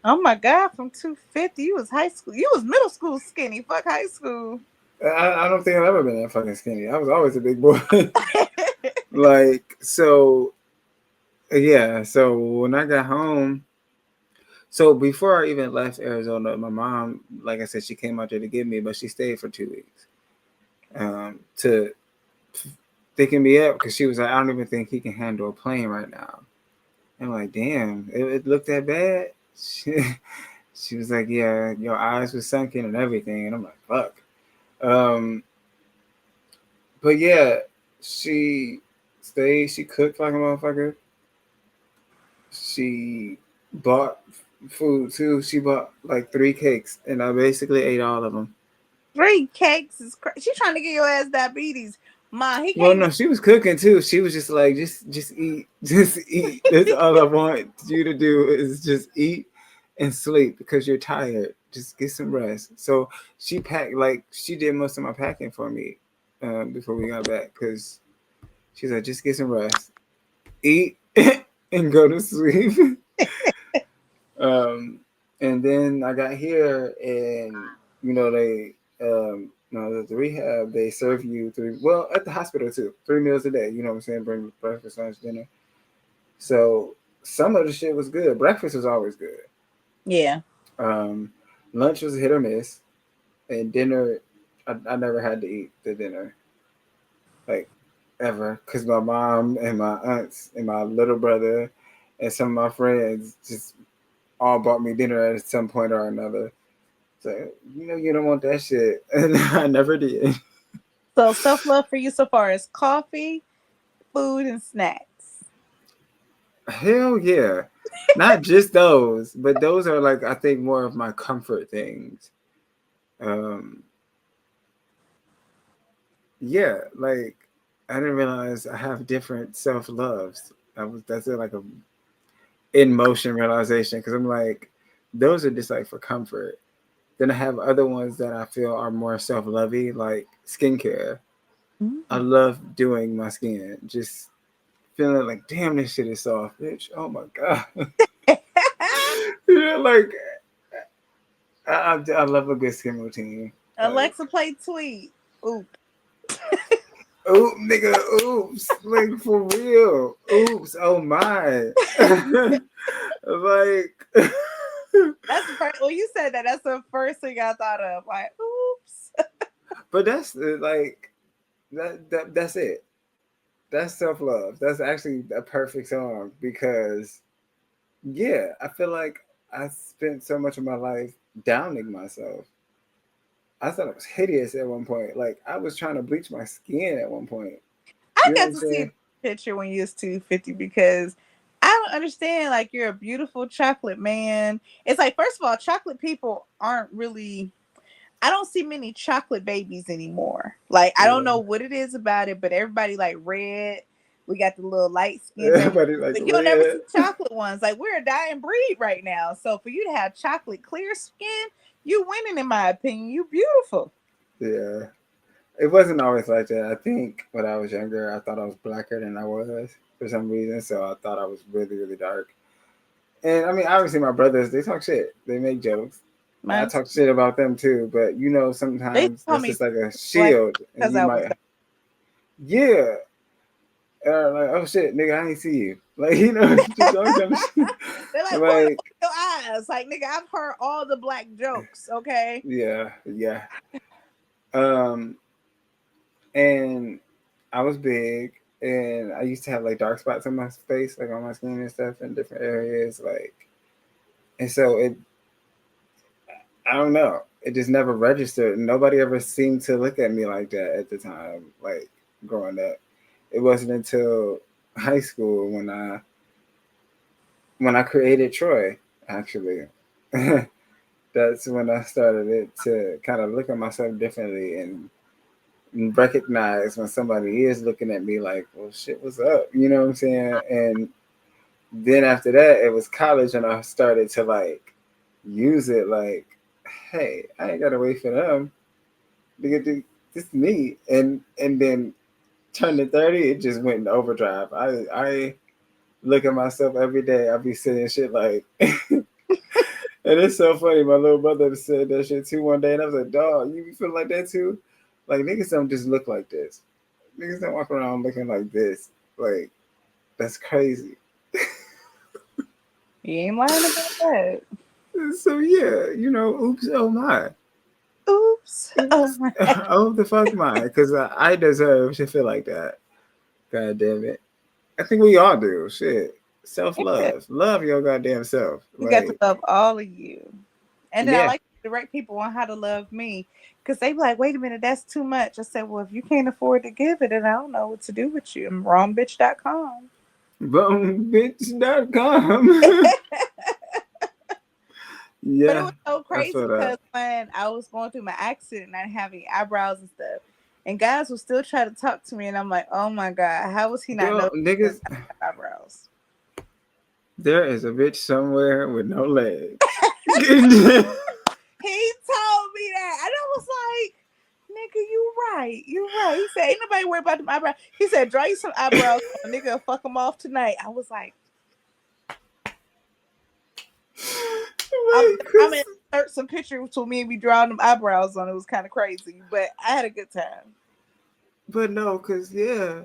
Speaker 2: Oh my god, from 250, you was high school. You was middle school skinny. Fuck high school.
Speaker 3: I don't think I've ever been that fucking skinny. I was always a big boy. Like so, yeah. So when I got home, so before I even left Arizona, my mom, like I said, she came out there to get me, but she stayed for 2 weeks to thinking me up because she was like, I don't even think he can handle a plane right now. I'm like, damn, it looked that bad. She was like, yeah, your eyes were sunken and everything, and I'm like, fuck. Um, but yeah, she stayed. She cooked like a motherfucker. She bought food too. She bought like 3 cakes, and I basically ate all of them.
Speaker 2: 3 cakes is crazy. She trying to get your ass diabetes. Ma, he
Speaker 3: Well,
Speaker 2: can't
Speaker 3: no, she was cooking too. She was just like, just eat, just eat. That's all I want you to do is just eat and sleep because you're tired. Just get some rest. So she packed, like she did most of my packing for me before we got back because she's like, just get some rest, eat, and go to sleep. um, and then I got here, and they the rehab they serve you three, well, at the hospital too, 3 meals a day. You know what I'm saying? Bring breakfast, lunch, dinner. So some of the shit was good. Breakfast was always good.
Speaker 2: Yeah.
Speaker 3: Um, Lunch was hit or miss, and dinner, I never had to eat the dinner like ever because my mom and my aunts and my little brother and some of my friends just all bought me dinner at some point or another. So you don't want that shit, and I never did.
Speaker 2: So self love for you so far is coffee, food, and snacks.
Speaker 3: Hell yeah. Not just those, but those are like I think more of my comfort things. Um yeah, like I didn't realize I have different self loves. That's like a in motion realization because I'm like those are just like for comfort. Then I have other ones that I feel are more self lovey, like skincare. I
Speaker 2: Mm.
Speaker 3: love doing my skin. Just feeling like, damn, this shit is soft, bitch. Oh my god. Like I love a good skin routine. Like,
Speaker 2: Alexa, play Tweet. Oop.
Speaker 3: oh nigga, oops, like for real, oops, oh my, like,
Speaker 2: That's the first. Well, you said that. That's the first thing I thought of. Like, oops.
Speaker 3: but that's like that's it. That's self love. That's actually a perfect song because yeah, I feel like I spent so much of my life downing myself. I thought I was hideous at one point. Like I was trying to bleach my skin at one point.
Speaker 2: I
Speaker 3: You know what
Speaker 2: got
Speaker 3: I'm
Speaker 2: to see
Speaker 3: saying?
Speaker 2: the picture when you was 250 because I don't understand. Like, you're a beautiful chocolate man. It's like, first of all, chocolate people aren't really. I don't see many chocolate babies anymore. Like, I don't know
Speaker 3: Yeah.
Speaker 2: what it is about it, but everybody like red. We got the little light skins,
Speaker 3: Everybody like
Speaker 2: but you'll never
Speaker 3: red.
Speaker 2: see chocolate ones. Like, we're a dying breed right now. So for you to have chocolate clear skin, you winning in my opinion. You beautiful.
Speaker 3: Yeah. It wasn't always like that. I think when I was younger, I thought I was blacker than I was for some reason. So I thought I was really, really dark. And I mean, obviously, my brothers, they talk shit. They make jokes. And I
Speaker 2: Mine,
Speaker 3: talk shit about them too. But
Speaker 2: they
Speaker 3: sometimes
Speaker 2: call
Speaker 3: that's
Speaker 2: me
Speaker 3: just like a
Speaker 2: black
Speaker 3: shield, and
Speaker 2: because
Speaker 3: you
Speaker 2: I was.
Speaker 3: might, yeah, like, oh shit, nigga, I ain't see you. Like, just all kind of shit.
Speaker 2: They're like, boy,
Speaker 3: Like,
Speaker 2: open your eyes. Like, nigga, I've heard all the black jokes. Okay.
Speaker 3: yeah, yeah. Um, and I was big, and I used to have like dark spots on my face, like on my skin and stuff, in different areas, like, and so I don't know. It just never registered. Nobody ever seemed to look at me like that at the time, like growing up. It wasn't until high school when I created Troy, actually. That's when I started it to kind of look at myself differently and recognize when somebody is looking at me like, well, shit, what's up? You know what I'm saying? And then after that, it was college, and I started to like use it like, hey, I ain't gotta wait for them to get this me. And then turning 30, it just went into overdrive. I look at myself every day. I be saying shit like, and it's so funny. My little brother said that shit too one day, and I was like, dog, you feel like that too? Like, niggas don't just look like this. Niggas don't walk around looking like this. Like, that's crazy.
Speaker 2: You ain't lying about that.
Speaker 3: So yeah, oops, oh my.
Speaker 2: Oops. Oh
Speaker 3: Oops.
Speaker 2: my.
Speaker 3: Oh the fuck my, because I deserve to feel like that. God damn it. I think we all do. Shit. Self
Speaker 2: Yeah.
Speaker 3: love. Love your goddamn self.
Speaker 2: You got to
Speaker 3: Like,
Speaker 2: love all of you. And then I
Speaker 3: yeah.
Speaker 2: like to direct people on how to love me. Because they be like, wait a minute, that's too much. I said, well, if you can't afford to give it, then I don't know what to do with you. I'm wrongbitch.com.
Speaker 3: Bonebitch.com.
Speaker 2: But it
Speaker 3: Yeah.
Speaker 2: was so
Speaker 3: I
Speaker 2: crazy
Speaker 3: feel that.
Speaker 2: because when I was going through my accident and I having eyebrows and stuff, and guys would still try to talk to me, and I'm like, oh my God, how was he not
Speaker 3: Girl,
Speaker 2: noticing
Speaker 3: niggas,
Speaker 2: my eyebrows?
Speaker 3: there is a bitch somewhere with no legs.
Speaker 2: He told me that. And I was like, nigga, you right. You right. He said, ain't nobody worried about them eyebrows. He said, draw you some eyebrows. A nigga will fuck them off tonight. I was like, I'm gonna insert some pictures to me and be drawing them eyebrows on. It was kind of crazy, but I had a good time.
Speaker 3: But no, because, yeah.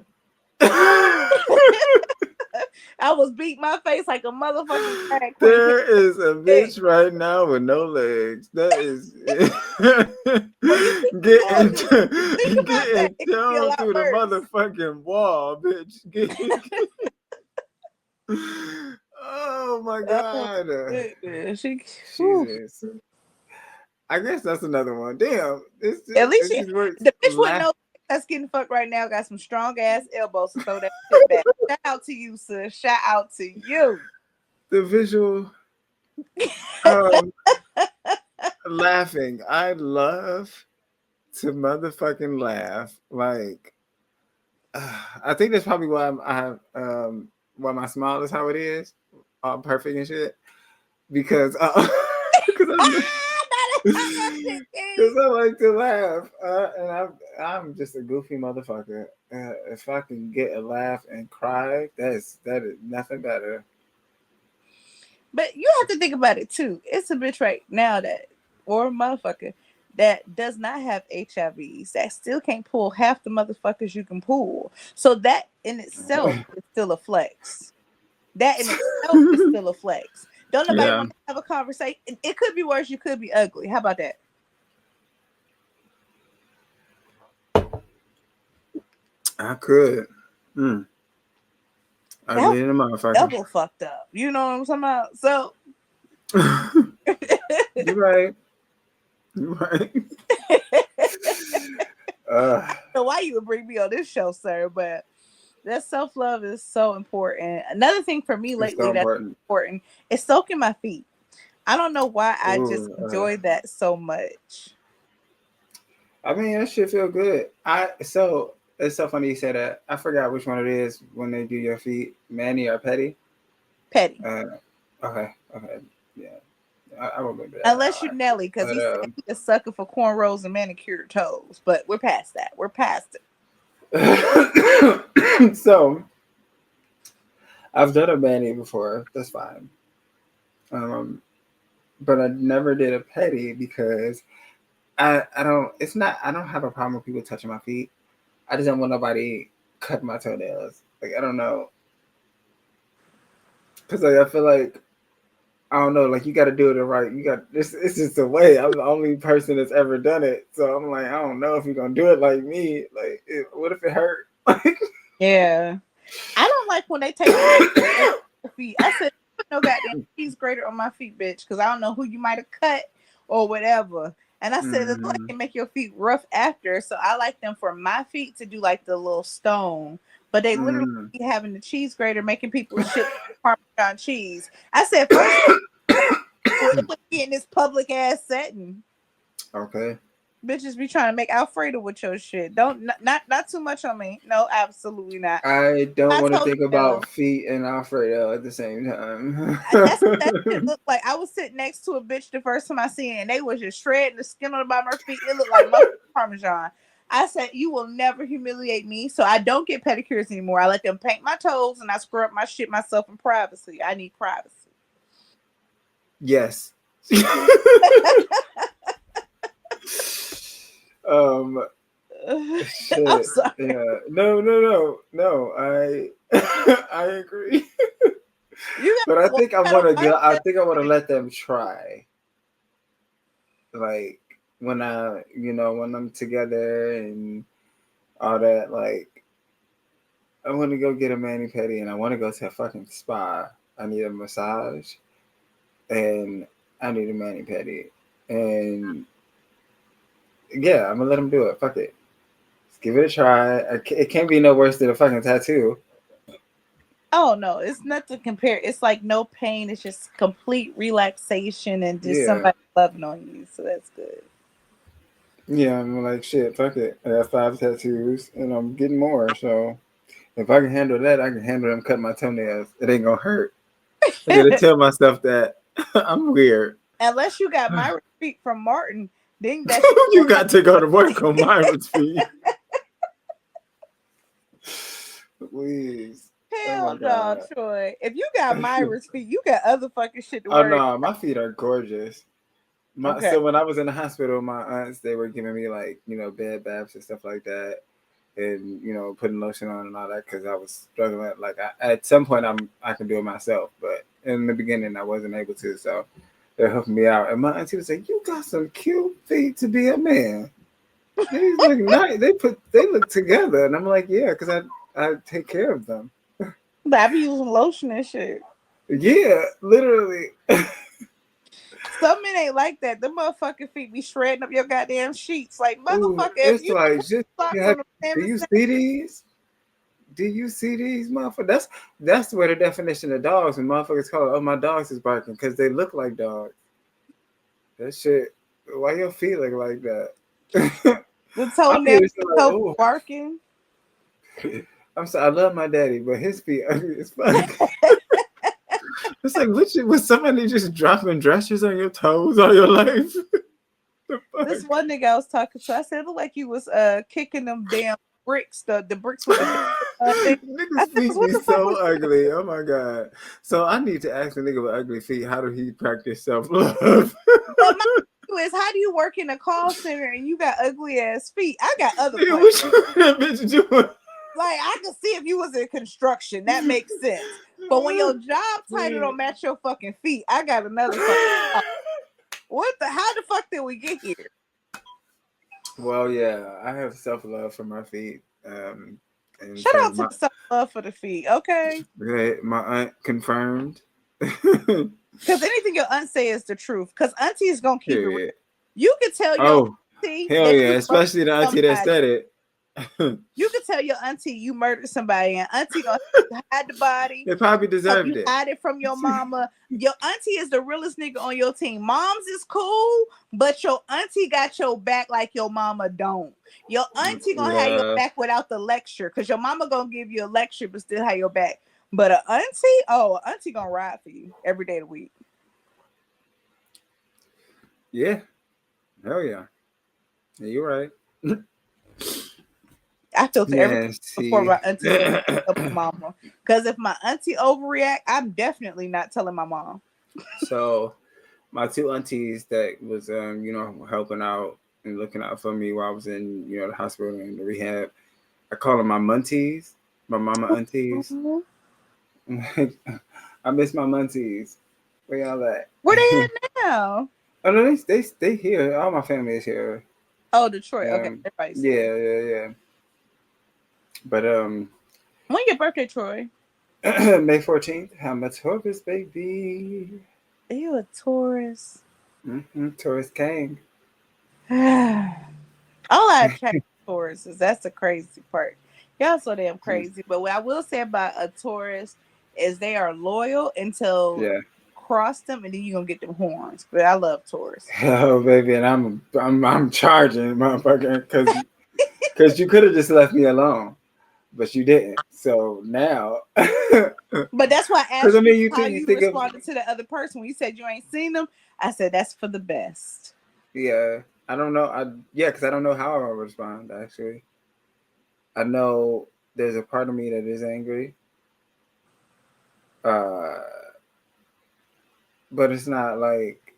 Speaker 2: I was beating my face like a motherfucking drag queen.
Speaker 3: There is a bitch right now with no legs. That is
Speaker 2: When you think about it, think about that,
Speaker 3: getting
Speaker 2: it could be a
Speaker 3: thrown
Speaker 2: lot
Speaker 3: through the
Speaker 2: worse.
Speaker 3: motherfucking wall, bitch. Oh my
Speaker 2: Oh,
Speaker 3: god.
Speaker 2: goodness.
Speaker 3: Jesus. I guess that's another one. Damn.
Speaker 2: At least
Speaker 3: It just works.
Speaker 2: the bitch with no that's getting fucked right now got some strong ass elbows to throw that shit back. Shout out to you, sis. Shout out to you.
Speaker 3: The visual um laughing. I love to motherfucking laugh. Like, I think that's probably why why my smile is how it is, all perfect and shit. Because because I like to laugh, and I'm just a goofy motherfucker. If I can get a laugh and cry, that is nothing better.
Speaker 2: But you have to think about it too. It's a bitch right now that, or a motherfucker that does not have HIVs that still can't pull half the motherfuckers you can pull. So that in itself is still a flex. That in itself is still a flex. Don't nobody
Speaker 3: Yeah,
Speaker 2: want to have a conversation. It could be worse. You could be ugly. How about that?
Speaker 3: I could. Mm,
Speaker 2: That
Speaker 3: ugly in a motherfucker.
Speaker 2: double fucked up. You know what I'm talking about? So
Speaker 3: You're right. You're right.
Speaker 2: so why you would bring me on this show, sir? But that self-love is so important. Another thing for me
Speaker 3: It's so
Speaker 2: lately that's
Speaker 3: important.
Speaker 2: important is soaking my feet. I don't know why I just
Speaker 3: Ooh,
Speaker 2: enjoy that so much.
Speaker 3: I mean, that shit feel good. So it's so funny you said that. I forgot which one it is when they do your feet, Manny or Petty.
Speaker 2: Petty.
Speaker 3: Okay, okay, yeah, I remember that
Speaker 2: Unless you're Nelly, because
Speaker 3: now.
Speaker 2: he said he's a sucker for cornrows and manicured toes. But we're past that. We're past
Speaker 3: But so I've done a Manny before. That's fine. But I never did a petty because I don't. It's not. I don't have a problem with people touching my feet. I just don't want nobody cut my toenails. Like I don't know, because like I feel like I don't know. Like you got to do it right. You got this. It's just a way. I'm the only person that's ever done it, so I'm like I don't know if you're gonna do it like me. Like what if it hurt?
Speaker 2: Yeah. I don't like when they take my feet. I said, put no goddamn cheese grater on my feet, bitch, because I don't know who you might have cut or whatever. And I said, it's like it make your feet rough after. So I like them for my feet to do like the little stone. But they literally be having the cheese grater making people shit Parmesan cheese. I said, first it would be in this public ass setting.
Speaker 3: Okay.
Speaker 2: Bitches be trying to make Alfredo with your shit. Don't not too much on me. No, absolutely not.
Speaker 3: I don't want to think about feet and Alfredo at the same time.
Speaker 2: That's what that shit looked like. I was sitting next to a bitch the first time I seen it, and they was just shredding the skin on the bottom of her feet. It looked like Parmesan. I said, you will never humiliate me, so I don't get pedicures anymore. I let them paint my toes, and I scrub my shit myself in privacy. I need privacy.
Speaker 3: Yes. Shit.
Speaker 2: I'm sorry.
Speaker 3: Yeah. No. I I agree. But I think I want to. I think I want to let them try. Like when when I'm together and all that. Like I want to go get a mani pedi, and I want to go to a fucking spa. I need a massage, and I need a mani pedi, and yeah, I'm gonna let them do it. Fuck it. Give it a try. It can't be no worse than a fucking tattoo.
Speaker 2: Oh no, it's not to compare. It's like no pain. It's just complete relaxation and just somebody loving on you. So that's good.
Speaker 3: Yeah, I'm like shit. Fuck it. I got 5 tattoos and I'm getting more. So if I can handle that, I can handle them cutting my toenails. It ain't gonna hurt. I gotta tell myself that I'm weird.
Speaker 2: Unless you got Myra's feet from Martin, then that
Speaker 3: you got to go to work on Myra's feet. Please.
Speaker 2: Hell no, Troy. If you got Myra's feet, you got other fucking shit to worry
Speaker 3: about. My feet are gorgeous. So when I was in the hospital, my aunts, they were giving me like, bed baths and stuff like that. And, putting lotion on and all that because I was struggling. Like at some point I can do it myself. But in the beginning, I wasn't able to. So they're helping me out. And my auntie was like, you got some cute feet to be a man. They look nice. They look together. And I'm like, yeah, because I take care of them.
Speaker 2: But I be using lotion and shit.
Speaker 3: Yeah, literally.
Speaker 2: Some men ain't like that. The motherfucking feet be shredding up your goddamn sheets. Like, motherfucker,
Speaker 3: it's like, do you see these? Do you see these motherfuckers? That's where the definition of dogs and motherfuckers call it, my dogs is barking because they look like dogs. That shit, why your feet look like that?
Speaker 2: The toenails barking.
Speaker 3: I'm sorry, I love my daddy, but his feet ugly as fuck. It's like, was somebody just dropping dressers on your toes all your life?
Speaker 2: This one nigga I was talking to, I said, it looked like you was kicking them damn bricks, the bricks with the
Speaker 3: niggas' feet be so ugly. Oh my god. So I need to ask a nigga with ugly feet, how do he practice self-love?
Speaker 2: Well, my is, how do you work in a call center and you got ugly ass feet? I got other places. What that bitch doing? Like, I can see if you was in construction, that makes sense. But when your job title don't match your fucking feet, I got another fucking how the fuck did we get here?
Speaker 3: Well, yeah, I have self-love for my feet.
Speaker 2: And shout out to self-love for the feet, okay?
Speaker 3: My aunt confirmed.
Speaker 2: Because anything your aunt say is the truth. Because auntie is going to keep it. You can tell your auntie.
Speaker 3: Hell yeah, especially the auntie that said it.
Speaker 2: You can tell your auntie you murdered somebody, and auntie gonna hide the body.
Speaker 3: They probably deserved it.
Speaker 2: Hide it from your mama. Your auntie is the realest nigga on your team. Moms is cool, but your auntie got your back like your mama don't. Your auntie gonna have your back without the lecture, because your mama gonna give you a lecture but still have your back. But an auntie gonna ride for you every day of the week.
Speaker 3: Yeah. Hell yeah. Yeah, you're right.
Speaker 2: I filter everything before my auntie tells my mama. Because if my auntie overreact, I'm definitely not telling my mom.
Speaker 3: So my two aunties that was helping out and looking out for me while I was in the hospital and the rehab. I call them my munties, my mama aunties.
Speaker 2: Mhm.
Speaker 3: I miss my munties. Where y'all at?
Speaker 2: Where they at now?
Speaker 3: Oh no, they here. All my family is here.
Speaker 2: Oh, Detroit. Okay,
Speaker 3: Um,
Speaker 2: everybody's here.
Speaker 3: yeah, yeah, yeah. But
Speaker 2: When your birthday, Troy?
Speaker 3: May 14th. I'm a Taurus baby.
Speaker 2: Are you a Taurus?
Speaker 3: Taurus King.
Speaker 2: All I attract Tauruses. That's the crazy part. Y'all so damn crazy. But what I will say about a Taurus is they are loyal until
Speaker 3: Yeah.
Speaker 2: cross them, and then you gonna get them horns. But I love Taurus.
Speaker 3: Oh baby, and I'm charging, motherfucker, because you could have just left me alone, but you didn't. So now, because
Speaker 2: But that's why I
Speaker 3: I
Speaker 2: asked you
Speaker 3: mean,
Speaker 2: how
Speaker 3: you
Speaker 2: you
Speaker 3: think of
Speaker 2: responded to the other person when you said you ain't seen them. I said that's for the best.
Speaker 3: yeah. I don't know. Because I don't know how I'll respond. Actually, I know there's a part of me that is angry, uh, but it's not like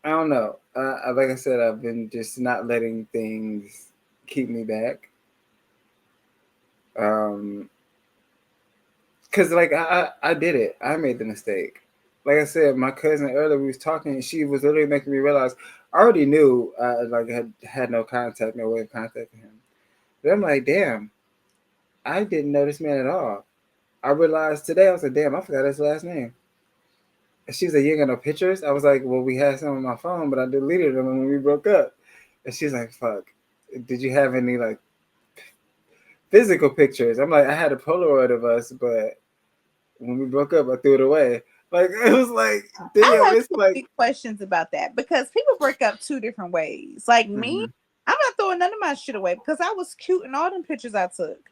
Speaker 3: I don't know. Like I said, I've been just not letting things keep me back. Um, Cause like I did it. I made the mistake. Like I said, my cousin earlier we was talking, and she was literally making me realize I already knew I like had no contact, no way of contacting him. But I'm like, damn, I didn't know this man at all. I realized today I was like, damn, I forgot his last name. And she was like, you ain't got no pictures? I was like, well, we had some on my phone, but I deleted them when we broke up. And she's like, fuck. Did you have any like physical pictures? I'm like, I had a Polaroid of us, but when we broke up, I threw it away. Like it was like,
Speaker 2: I
Speaker 3: damn,
Speaker 2: have
Speaker 3: it's
Speaker 2: so
Speaker 3: like,
Speaker 2: many questions about that because people break up two different ways. Like me,
Speaker 3: mhm.
Speaker 2: I'm not throwing none of my shit away because I was cute in all them pictures I took.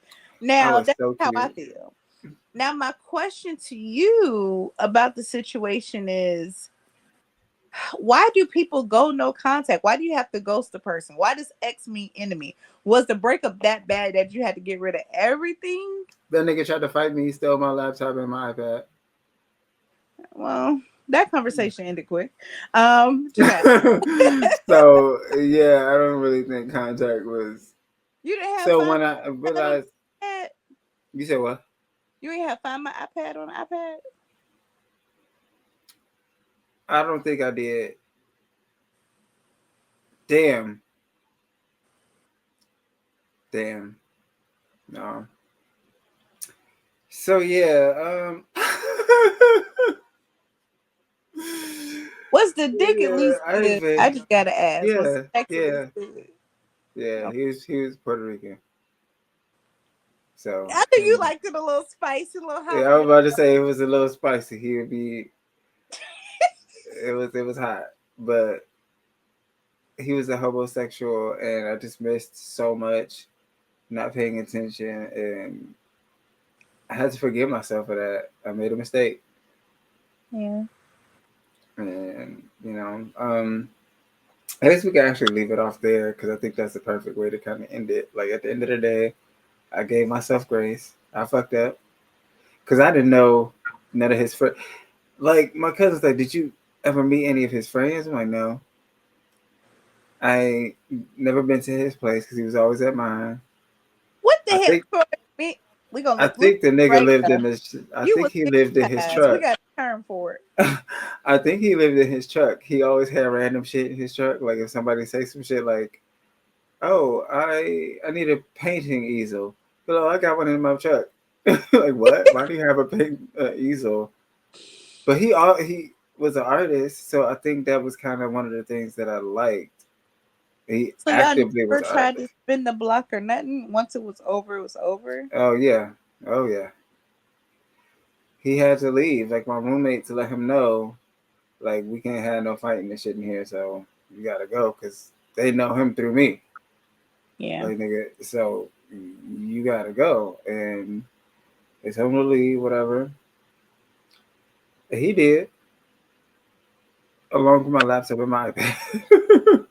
Speaker 3: I
Speaker 2: Now
Speaker 3: was
Speaker 2: that's
Speaker 3: so
Speaker 2: how I
Speaker 3: cute.
Speaker 2: feel. Now my question to you about the situation is why do people go no contact? Why do you have to ghost the person? Why does X mean enemy? Was the breakup that bad that you had to get rid of everything?
Speaker 3: That nigga tried to fight me. He stole my laptop and my iPad.
Speaker 2: Well, that conversation ended quick. Too bad.
Speaker 3: So yeah, I don't really think contact was.
Speaker 2: You didn't have
Speaker 3: So
Speaker 2: fun
Speaker 3: when I
Speaker 2: on
Speaker 3: realized,
Speaker 2: the iPad?
Speaker 3: you said what?
Speaker 2: You ain't have Find My iPad on the iPad?
Speaker 3: I don't think I did. Damn, damn, no. So yeah,
Speaker 2: Was the dick at
Speaker 3: yeah,
Speaker 2: least
Speaker 3: I've
Speaker 2: good?
Speaker 3: been,
Speaker 2: I just gotta ask. Was the
Speaker 3: yeah,
Speaker 2: sex at
Speaker 3: yeah,
Speaker 2: least good?
Speaker 3: yeah.
Speaker 2: Okay.
Speaker 3: He was Puerto Rican, so
Speaker 2: I know you liked it a little spicy, a little
Speaker 3: yeah. I was
Speaker 2: jalapeno.
Speaker 3: about to say it was a little spicy. He would be. It was hot, but he was a homosexual, and I just missed so much not paying attention, and I had to forgive myself for that. I made a mistake,
Speaker 2: Yeah.
Speaker 3: and I guess we can actually leave it off there because I think that's the perfect way to kind of end it. Like at the end of the day, I gave myself grace. I fucked up because I didn't know none of his friends. Like my cousin's like, did you ever meet any of his friends? I'm like, no. I never been to his place because he was always at mine.
Speaker 2: What the
Speaker 3: I
Speaker 2: hell?
Speaker 3: think
Speaker 2: Troy? We gonna
Speaker 3: I
Speaker 2: look
Speaker 3: think the nigga
Speaker 2: right
Speaker 3: lived
Speaker 2: now.
Speaker 3: in this. I
Speaker 2: You
Speaker 3: think
Speaker 2: was
Speaker 3: he lived in his
Speaker 2: hypnotized. We
Speaker 3: truck.
Speaker 2: got a term for it.
Speaker 3: I think he lived in his truck. He always had random shit in his truck. Like if somebody say some shit like, "Oh, I need a painting easel," but oh, I got one in my truck. Like what? Why do you have a paint easel? But he was an artist, so I think that was kind of one of the things that I liked. He
Speaker 2: So y'all
Speaker 3: actively was
Speaker 2: never
Speaker 3: an
Speaker 2: tried to
Speaker 3: artist.
Speaker 2: spin the block or nothing. Once it was over, it was over.
Speaker 3: Oh yeah, oh yeah. He had to leave. Like my roommate to let him know, like we can't have no fighting and shit in here, so you gotta go because they know him through me.
Speaker 2: Yeah.
Speaker 3: Like nigga, so you gotta go, and it's him to leave, whatever. And he did, along with my laptop and my iPad.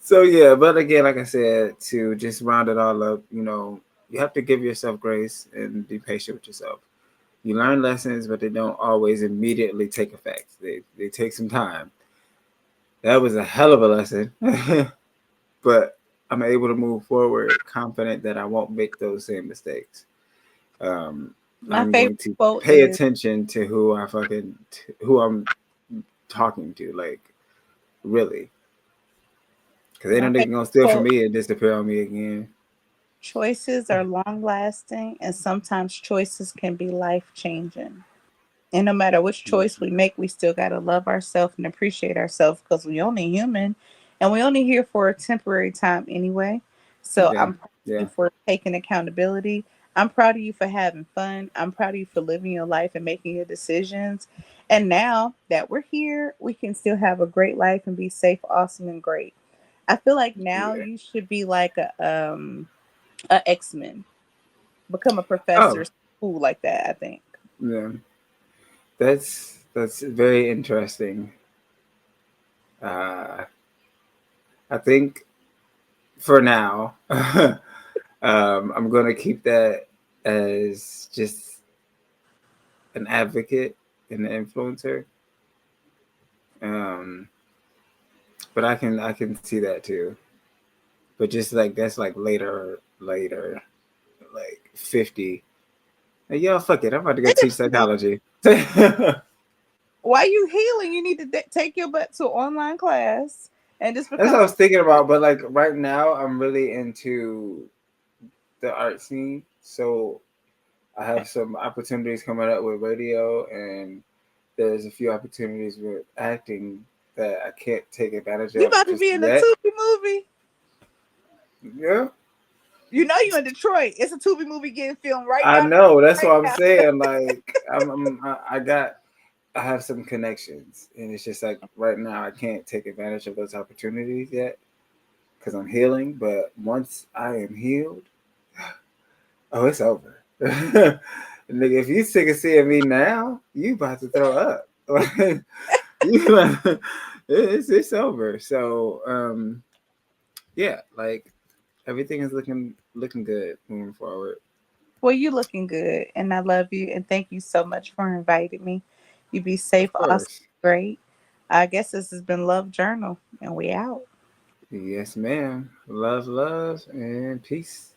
Speaker 3: So yeah, but again, like I said, to just round it all up, you have to give yourself grace and be patient with yourself. You learn lessons, but they don't always immediately take effect. They take some time. That was a hell of a lesson, but I'm able to move forward, confident that I won't make those same mistakes. Um,
Speaker 2: My
Speaker 3: I'm
Speaker 2: favorite
Speaker 3: going to
Speaker 2: quote
Speaker 3: pay
Speaker 2: is,
Speaker 3: attention to who I'm talking to, like really, because they
Speaker 2: my
Speaker 3: know they
Speaker 2: favorite
Speaker 3: gonna steal from
Speaker 2: quote,
Speaker 3: me and disappear on me again.
Speaker 2: choices are long lasting, and sometimes choices can be life changing. And no matter which choice we make, we still got to love ourselves and appreciate ourselves because we only human and we only here for a temporary time anyway. So
Speaker 3: Yeah,
Speaker 2: I'm proud of you
Speaker 3: yeah.
Speaker 2: for taking accountability. I'm proud of you for having fun. I'm proud of you for living your life and making your decisions. And now that we're here, we can still have a great life and be safe, awesome, and great. I feel like now
Speaker 3: Yeah.
Speaker 2: you should be like a X-Men, become a professor,
Speaker 3: Oh,
Speaker 2: school like that, I think.
Speaker 3: yeah. That's very interesting. Uh, I think for now, I'm gonna keep that as just an advocate and an influencer. Um, but I can see that too. But just like that's like later, like 50. Hey, yo, fuck it. I'm about to go
Speaker 2: It
Speaker 3: teach
Speaker 2: is not.
Speaker 3: psychology. That's
Speaker 2: While you healing, you need to take your butt to an online class and just
Speaker 3: what
Speaker 2: become.
Speaker 3: I was thinking about. But like right now, I'm really into the art scene. So I have some opportunities coming up with radio, and there's a few opportunities with acting that I can't take advantage
Speaker 2: You
Speaker 3: of
Speaker 2: about to
Speaker 3: just
Speaker 2: be in the
Speaker 3: yet.
Speaker 2: Tubi movie.
Speaker 3: Yeah,
Speaker 2: You know you in Detroit. It's a Tubi movie getting filmed right
Speaker 3: I
Speaker 2: now.
Speaker 3: know. That's
Speaker 2: Right
Speaker 3: what I'm
Speaker 2: now.
Speaker 3: saying. Like I have some connections, and it's just like right now I can't take advantage of those opportunities yet because I'm healing. But once I am healed, oh, it's over. Nigga, if you sick of seeing me now, you about to throw up. you, it's over. So yeah, like everything is looking good moving forward.
Speaker 2: Well, you looking good, and I love you, and thank you so much for inviting me. You be safe,
Speaker 3: Of
Speaker 2: awesome,
Speaker 3: course.
Speaker 2: great. I guess this has been Love Journal, and we out.
Speaker 3: Yes, ma'am. Love, love, and peace.